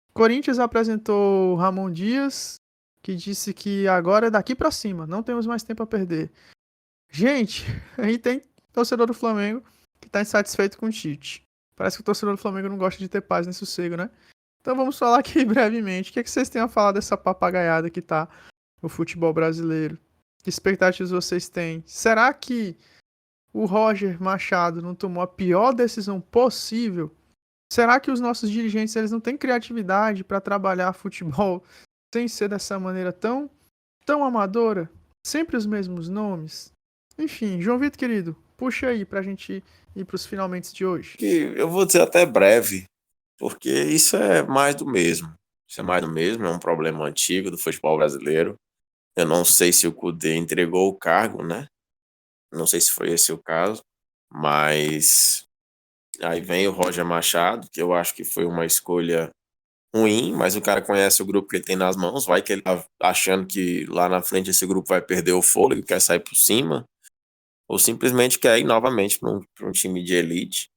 O Corinthians apresentou o Ramon Dias, que disse que agora é daqui para cima. Não temos mais tempo a perder. Gente, aí tem torcedor do Flamengo que está insatisfeito com o Tite. Parece que o torcedor do Flamengo não gosta de ter paz nem sossego, né? Então vamos falar aqui brevemente. O que vocês têm a falar dessa papagaiada que tá no futebol brasileiro? Que expectativas vocês têm? Será que o Roger Machado não tomou a pior decisão possível? Será que os nossos dirigentes eles não têm criatividade para trabalhar futebol sem ser dessa maneira tão amadora? Sempre os mesmos nomes? Enfim, João Vitor, querido, puxa aí pra gente ir pros finalmente de hoje. Que eu vou dizer até breve, porque isso é mais do mesmo. Isso é mais do mesmo, é um problema antigo do futebol brasileiro. Eu não sei se o Kudê entregou o cargo, né? Não sei se foi esse o caso, mas aí vem o Roger Machado, que eu acho que foi uma escolha ruim, mas o cara conhece o grupo que ele tem nas mãos, vai que ele tá achando que lá na frente esse grupo vai perder o fôlego, quer sair por cima, ou simplesmente quer ir novamente para um time de elite.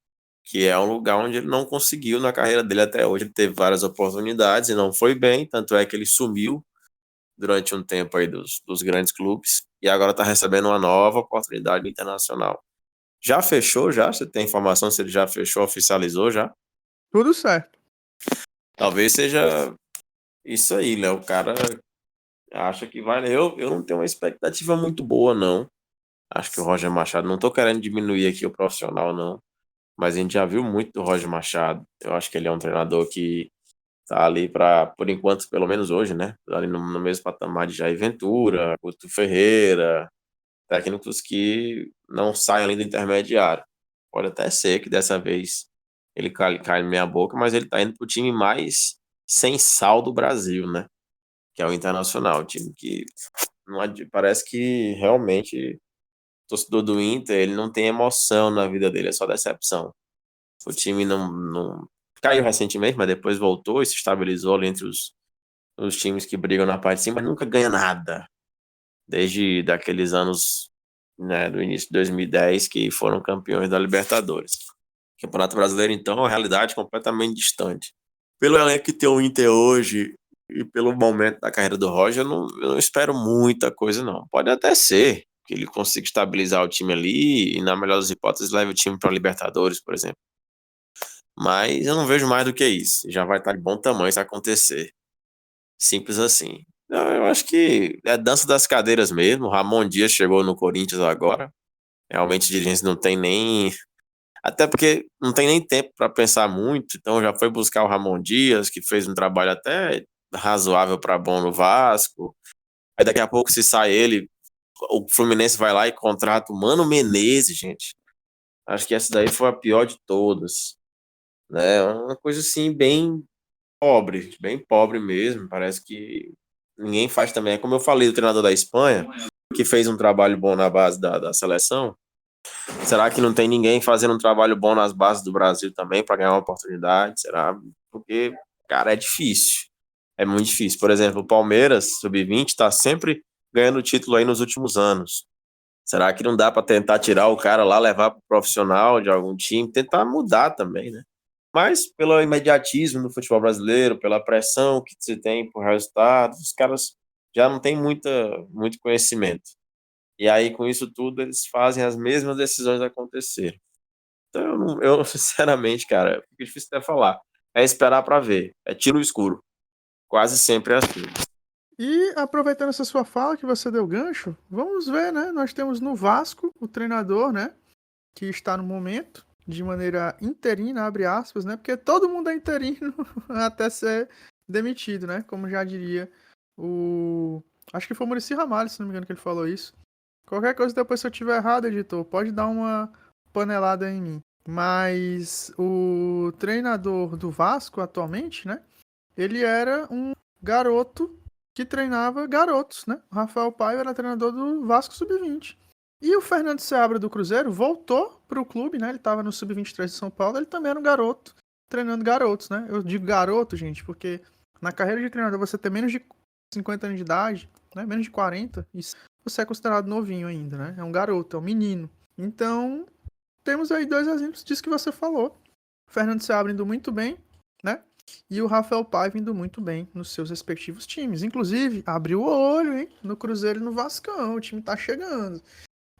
que é um lugar onde ele não conseguiu na carreira dele até hoje. Ele teve várias oportunidades e não foi bem, tanto é que ele sumiu durante um tempo aí dos grandes clubes e agora está recebendo uma nova oportunidade internacional. Já fechou já? Você tem informação se ele já fechou, oficializou já? Tudo certo. Talvez seja isso aí, Léo. O cara acha que vai. Eu não tenho uma expectativa muito boa, não. Acho que o Roger Machado, não tô querendo diminuir aqui o profissional, não. Mas a gente já viu muito do Roger Machado. Eu acho que ele é um treinador que tá ali para, por enquanto, pelo menos hoje, né? Tá ali no mesmo patamar de Jair Ventura, Guto Ferreira, técnicos que não saem ali do intermediário. Pode até ser que dessa vez ele cai na minha boca, mas ele tá indo pro time mais sem sal do Brasil, né? Que é o Internacional, o time que parece que realmente o torcedor do Inter, ele não tem emoção na vida dele, é só decepção. O time não caiu recentemente, mas depois voltou e se estabilizou ali entre os times que brigam na parte de cima, mas nunca ganha nada. Desde daqueles anos, né, do início de 2010, que foram campeões da Libertadores. O Campeonato Brasileiro, então, é uma realidade completamente distante. Pelo elenco que tem o Inter hoje e pelo momento da carreira do Roger, eu não espero muita coisa, não. Pode até ser que ele consiga estabilizar o time ali e, na melhor das hipóteses, leve o time para a Libertadores, por exemplo. Mas eu não vejo mais do que isso. Já vai estar de bom tamanho se acontecer. Simples assim. Não, eu acho que é dança das cadeiras mesmo. O Ramon Dias chegou no Corinthians agora. Realmente o dirigente não tem nem. Até porque não tem nem tempo para pensar muito. Então já foi buscar o Ramon Dias, que fez um trabalho até razoável para bom no Vasco. Aí daqui a pouco, se sai ele, o Fluminense vai lá e contrata o Mano Menezes, gente. Acho que essa daí foi a pior de todas. Né? Uma coisa assim, bem pobre mesmo. Parece que ninguém faz também. É como eu falei, o treinador da Espanha, que fez um trabalho bom na base da seleção. Será que não tem ninguém fazendo um trabalho bom nas bases do Brasil também para ganhar uma oportunidade? Será? Porque, cara, é difícil. É muito difícil. Por exemplo, o Palmeiras, sub-20, está sempre ganhando título aí nos últimos anos. Será que não dá para tentar tirar o cara lá, levar para o profissional de algum time, tentar mudar também, né? Mas pelo imediatismo do futebol brasileiro, pela pressão que se tem por resultados, os caras já não têm muito conhecimento. E aí, com isso tudo, eles fazem as mesmas decisões acontecerem. Então, eu sinceramente, cara, fica difícil até falar. É esperar para ver. É tiro escuro. Quase sempre é assim. E aproveitando essa sua fala que você deu gancho, vamos ver, né? Nós temos no Vasco o treinador, né? Que está no momento, de maneira interina, abre aspas, né? Porque todo mundo é interino até ser demitido, né? Como já diria o... Acho que foi o Muricy Ramalho, se não me engano, que ele falou isso. Qualquer coisa depois, se eu tiver errado, editor, pode dar uma panelada em mim. Mas o treinador do Vasco atualmente, né? Ele era um garoto que treinava garotos, né? O Rafael Paiva era treinador do Vasco Sub-20. E o Fernando Seabra do Cruzeiro voltou para o clube, né? Ele estava no Sub-23 de São Paulo, ele também era um garoto, treinando garotos, né? Eu digo garoto, gente, porque na carreira de treinador você tem menos de 50 anos de idade, né? Menos de 40, e você é considerado novinho ainda, né? É um garoto, é um menino. Então, temos aí dois exemplos disso que você falou. O Fernando Seabra indo muito bem, né? E o Rafael Paiva indo muito bem nos seus respectivos times. Inclusive, abriu o olho, hein? No Cruzeiro e no Vascão. O time tá chegando.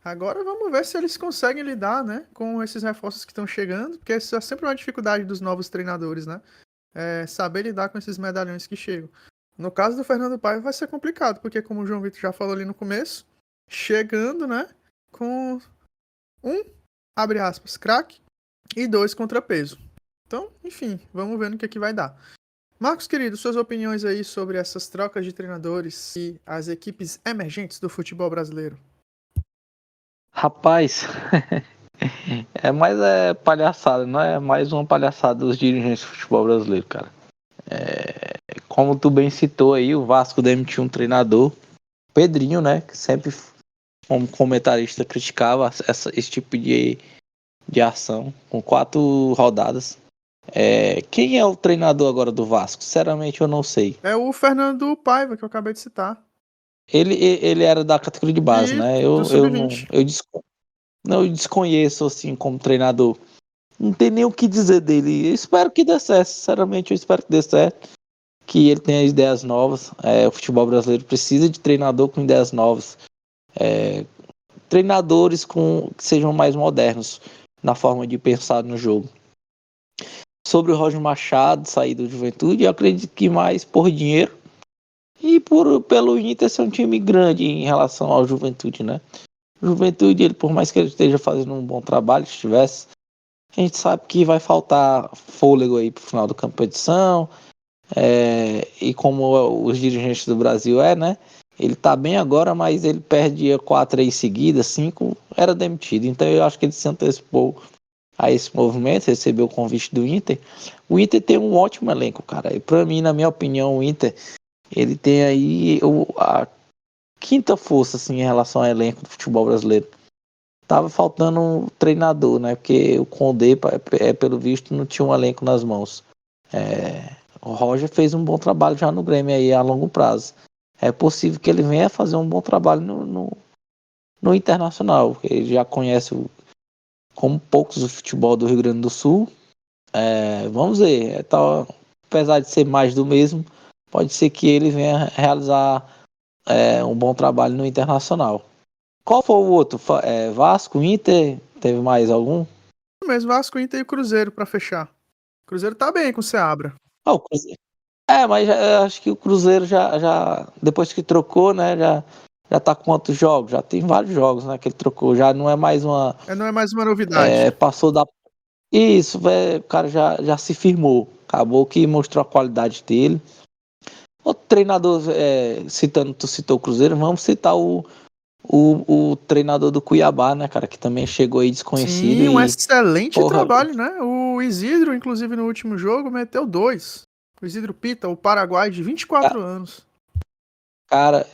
Agora vamos ver se eles conseguem lidar, né? Com esses reforços que estão chegando. Porque isso é sempre uma dificuldade dos novos treinadores, né? É saber lidar com esses medalhões que chegam. No caso do Fernando Paiva vai ser complicado. Porque como o João Vitor já falou ali no começo, chegando, né? Com abre aspas, craque. E 2 contrapeso. Então, enfim, vamos ver no que vai dar. Marcos, querido, suas opiniões aí sobre essas trocas de treinadores e as equipes emergentes do futebol brasileiro? Rapaz, é palhaçada, não é mais uma palhaçada dos dirigentes do futebol brasileiro, cara. Como tu bem citou aí, o Vasco demitiu um treinador, Pedrinho, né, que sempre, como comentarista, criticava esse tipo de ação, com 4 rodadas. Quem é o treinador agora do Vasco? Sinceramente, eu não sei. É o Fernando Paiva, que eu acabei de citar. Ele era da categoria de base, E né? do Sub-20. Eu desconheço, assim, como treinador. não tem nem o que dizer dele. Eu espero que dê certo, sinceramente, eu espero que dê certo. Que ele tenha ideias novas. O futebol brasileiro precisa de treinador com ideias novas. Treinadores que sejam mais modernos na forma de pensar no jogo. Sobre o Roger Machado sair do Juventude, eu acredito que mais por dinheiro e pelo Inter ser um time grande em relação ao Juventude, né? O Juventude, ele, por mais que ele esteja fazendo um bom trabalho, se tivesse, a gente sabe que vai faltar fôlego aí pro final da competição. E como os dirigentes do Brasil né? Ele tá bem agora, mas ele perdia 4 aí seguidas, 5, era demitido. Então eu acho que ele se antecipou a esse movimento, recebeu o convite do Inter. O Inter tem um ótimo elenco, cara. E pra mim, na minha opinião, o Inter, ele tem aí a quinta força, assim, em relação ao elenco do futebol brasileiro. Tava faltando um treinador, né? Porque o Condé, pelo visto, não tinha um elenco nas mãos. O Roger fez um bom trabalho já no Grêmio aí a longo prazo. É possível que ele venha fazer um bom trabalho no Internacional. Ele já conhece como poucos o futebol do Rio Grande do Sul. Vamos ver. Apesar de ser mais do mesmo, pode ser que ele venha realizar um bom trabalho no Internacional. Qual foi o outro? Vasco, Inter? Teve mais algum? Mesmo Vasco, Inter e Cruzeiro pra fechar. O Cruzeiro tá bem com o Seabra. O Cruzeiro. Mas eu acho que o Cruzeiro já depois que trocou, né, já tá com quantos jogos? Já tem vários jogos, né, que ele trocou. Já não é mais uma... Não é mais uma novidade. Passou da... Isso, o cara já se firmou. Acabou que mostrou a qualidade dele. Outro treinador, tu citou o Cruzeiro, vamos citar o treinador do Cuiabá, né, cara, que também chegou aí desconhecido. Sim, um excelente porra, trabalho, né? O Isidro, inclusive, no último jogo, meteu 2. O Isidro Pita, o Paraguai, de 24 anos. Cara,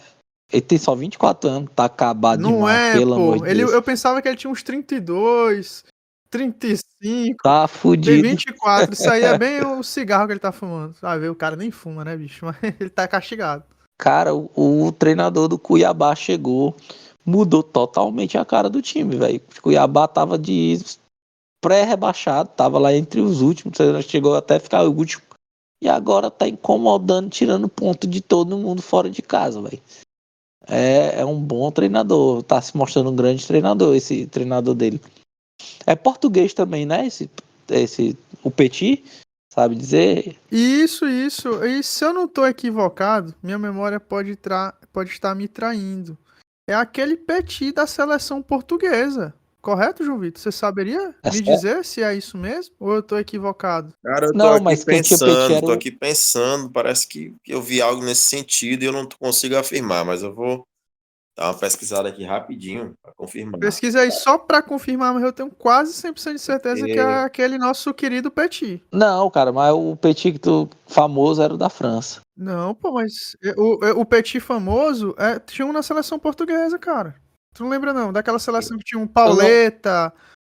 ele tem só 24 anos, tá acabado Não demais, pelo amor pô. de Deus. Eu pensava que ele tinha uns 32, 35. Tá Tem fudido. 24. Isso aí é bem o cigarro que ele tá fumando. Vai ver, o cara nem fuma, né, bicho? Mas ele tá castigado. Cara, o treinador do Cuiabá chegou, mudou totalmente a cara do time, velho. O Cuiabá tava de pré-rebaixado, tava lá entre os últimos, chegou até a ficar o último. E agora tá incomodando, tirando ponto de todo mundo fora de casa, velho. É um bom treinador, tá se mostrando um grande treinador, esse treinador dele. É português também, né? O Petit, sabe dizer? Isso. E se eu não tô equivocado, minha memória pode estar me traindo. É aquele Petit da seleção portuguesa. Correto, João Vitor? Você saberia me dizer se é isso mesmo? Ou eu tô equivocado? Cara, eu Não, mas quem tinha Petit era tô aqui pensando, parece que eu vi algo nesse sentido e eu não consigo afirmar, mas eu vou dar uma pesquisada aqui rapidinho para confirmar. Pesquisa aí só pra confirmar, mas eu tenho quase 100% de certeza que é É. aquele nosso querido Petit. Não, cara, mas o Petit famoso era o da França. Não, pô, mas o Petit famoso tinha um na seleção portuguesa, cara. Tu não lembra não? Daquela seleção que tinha um Pauleta,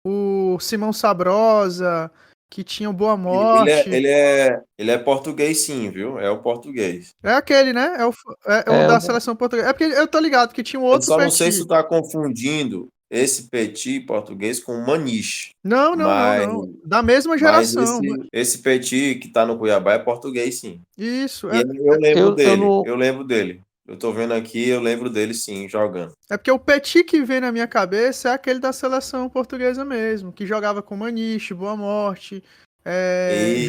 o Simão Sabrosa, que tinha o Boa Morte. Ele é português sim, viu? É o português. É aquele, né? É o da seleção portuguesa. É porque eu tô ligado que tinha um Eu outro só não sei se Petit. tu tá confundindo esse Petit português com Maniche. Não. Mas, Da mesma mas geração. esse Petit que tá no Cuiabá é português sim. Isso. E eu lembro dele, não... eu lembro dele. Eu tô vendo aqui, eu lembro dele sim, jogando. É porque o Petit que vem na minha cabeça é aquele da seleção portuguesa mesmo, que jogava com Maniche, Boa Morte.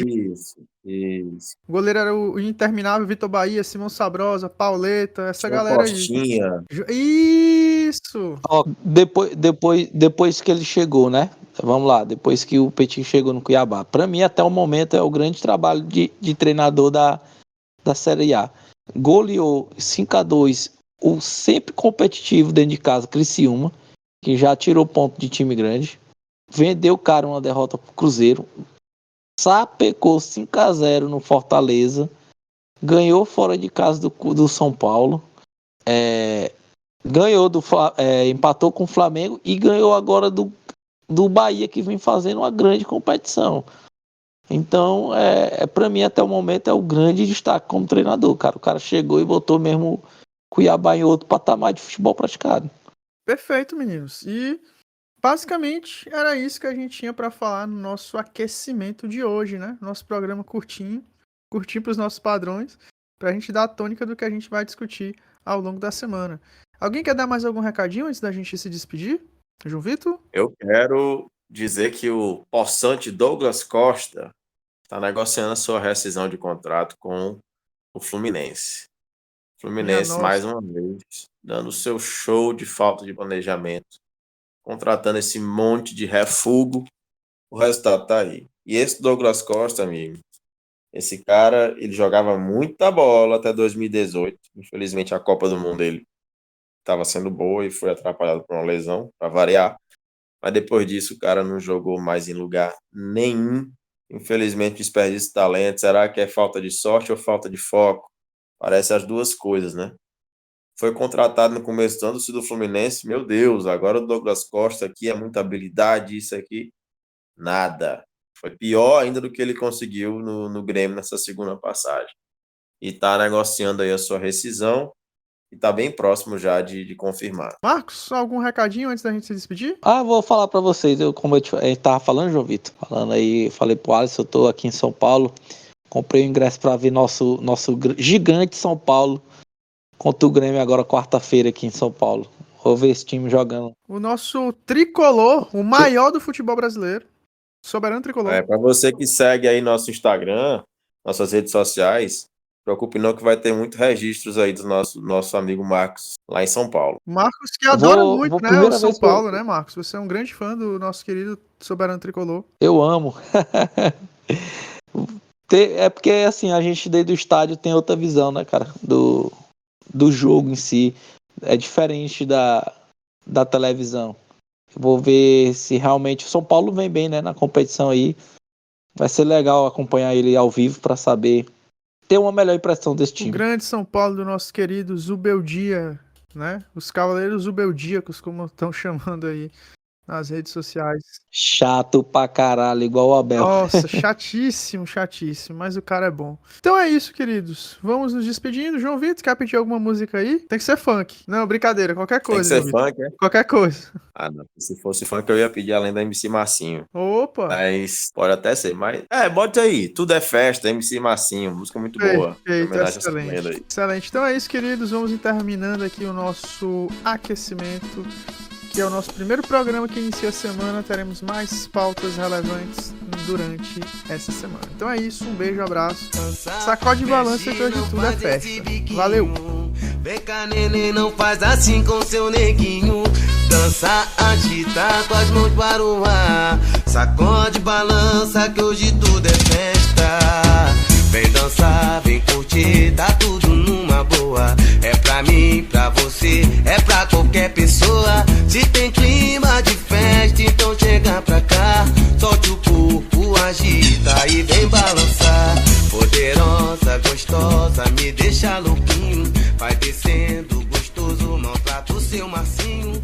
Isso. O goleiro era o interminável Vitor Bahia, Simão Sabrosa, Pauleta, essa Tinha galera aí. Costinha. Isso! Ó, depois que ele chegou, né? Vamos lá, depois que o Petit chegou no Cuiabá. Pra mim, até o momento, é o grande trabalho de treinador da Série A. Goleou 5-2 o sempre competitivo dentro de casa, Criciúma, que já tirou ponto de time grande. Vendeu, cara, uma derrota pro Cruzeiro. Sapecou 5-0 no Fortaleza. Ganhou fora de casa do São Paulo. Ganhou empatou com o Flamengo e ganhou agora do Bahia, que vem fazendo uma grande competição. Então, para mim, até o momento, é o grande destaque como treinador, cara. O cara chegou e botou mesmo Cuiabá em outro patamar de futebol praticado. Perfeito, meninos. E basicamente era isso que a gente tinha para falar no nosso aquecimento de hoje, né? Nosso programa curtinho para os nossos padrões, para a gente dar a tônica do que a gente vai discutir ao longo da semana. Alguém quer dar mais algum recadinho antes da gente se despedir? João Vitor? Eu quero dizer que o possante Douglas Costa está negociando a sua rescisão de contrato com o Fluminense. Fluminense, mais uma vez, dando o seu show de falta de planejamento, contratando esse monte de refugo, o resultado tá aí. E esse Douglas Costa, amigo, esse cara, ele jogava muita bola até 2018. Infelizmente, a Copa do Mundo dele estava sendo boa e foi atrapalhado por uma lesão, para variar. Mas depois disso, o cara não jogou mais em lugar nenhum. Infelizmente, desperdício de talento. Será que é falta de sorte ou falta de foco? Parece as duas coisas, né? Foi contratado no começo do ano do Fluminense. Meu Deus, agora o Douglas Costa aqui é muita habilidade, isso aqui. Nada. Foi pior ainda do que ele conseguiu no Grêmio nessa segunda passagem. E tá negociando aí a sua rescisão. E tá bem próximo já de confirmar. Marcos, algum recadinho antes da gente se despedir? Vou falar pra vocês, como a gente tava falando, João Vitor, falando aí, falei pro Alisson, eu tô aqui em São Paulo, comprei o ingresso pra ver nosso gigante São Paulo contra o Grêmio agora quarta-feira aqui em São Paulo. Vou ver esse time jogando. O nosso tricolor, o maior do futebol brasileiro, Soberano Tricolor. Pra você que segue aí nosso Instagram, nossas redes sociais, preocupe não que vai ter muitos registros aí do nosso amigo Marcos, lá em São Paulo. Marcos que adora muito, né, o São Paulo, né, Marcos? Você é um grande fã do nosso querido Soberano Tricolor. Eu amo. É porque, assim, a gente dentro do estádio tem outra visão, né, cara, do jogo em si. É diferente da televisão. Eu vou ver se realmente o São Paulo vem bem, né, na competição aí. Vai ser legal acompanhar ele ao vivo para saber ter uma melhor impressão desse time. O grande São Paulo do nosso querido Zubeldia, né? Os Cavaleiros Zubeldíacos, como estão chamando aí nas redes sociais. Chato pra caralho, igual o Abel. Nossa, chatíssimo, mas o cara é bom. Então é isso, queridos. Vamos nos despedindo. João Vitor, quer pedir alguma música aí? Tem que ser funk. Não, brincadeira, qualquer coisa. Tem que ser funk, é? Qualquer coisa. Não. Se fosse funk, eu ia pedir além da MC Massinho. Opa! Mas pode até ser, mas... bote aí. Tudo é festa, MC Massinho. Música muito boa. Excelente. Excelente. Então é isso, queridos. Vamos terminando aqui o nosso aquecimento, que é o nosso primeiro programa que inicia a semana. Teremos mais pautas relevantes durante essa semana. Então é isso, um beijo, abraço. Sacode e balança que hoje tudo é festa. Valeu! Vem cá, neném, não faz assim com seu neguinho. Dança, agita com as mãos para o ar. Sacode, balança que hoje tudo é festa. Vem dançar, vem curtir, tá tudo numa boa. É pra mim, pra você, é pra qualquer pessoa. Se tem clima de festa, então chega pra cá. Solte o corpo, agita e vem balançar. Poderosa, gostosa, me deixa louquinho. Vai descendo, gostoso, maltrata o seu Marcinho.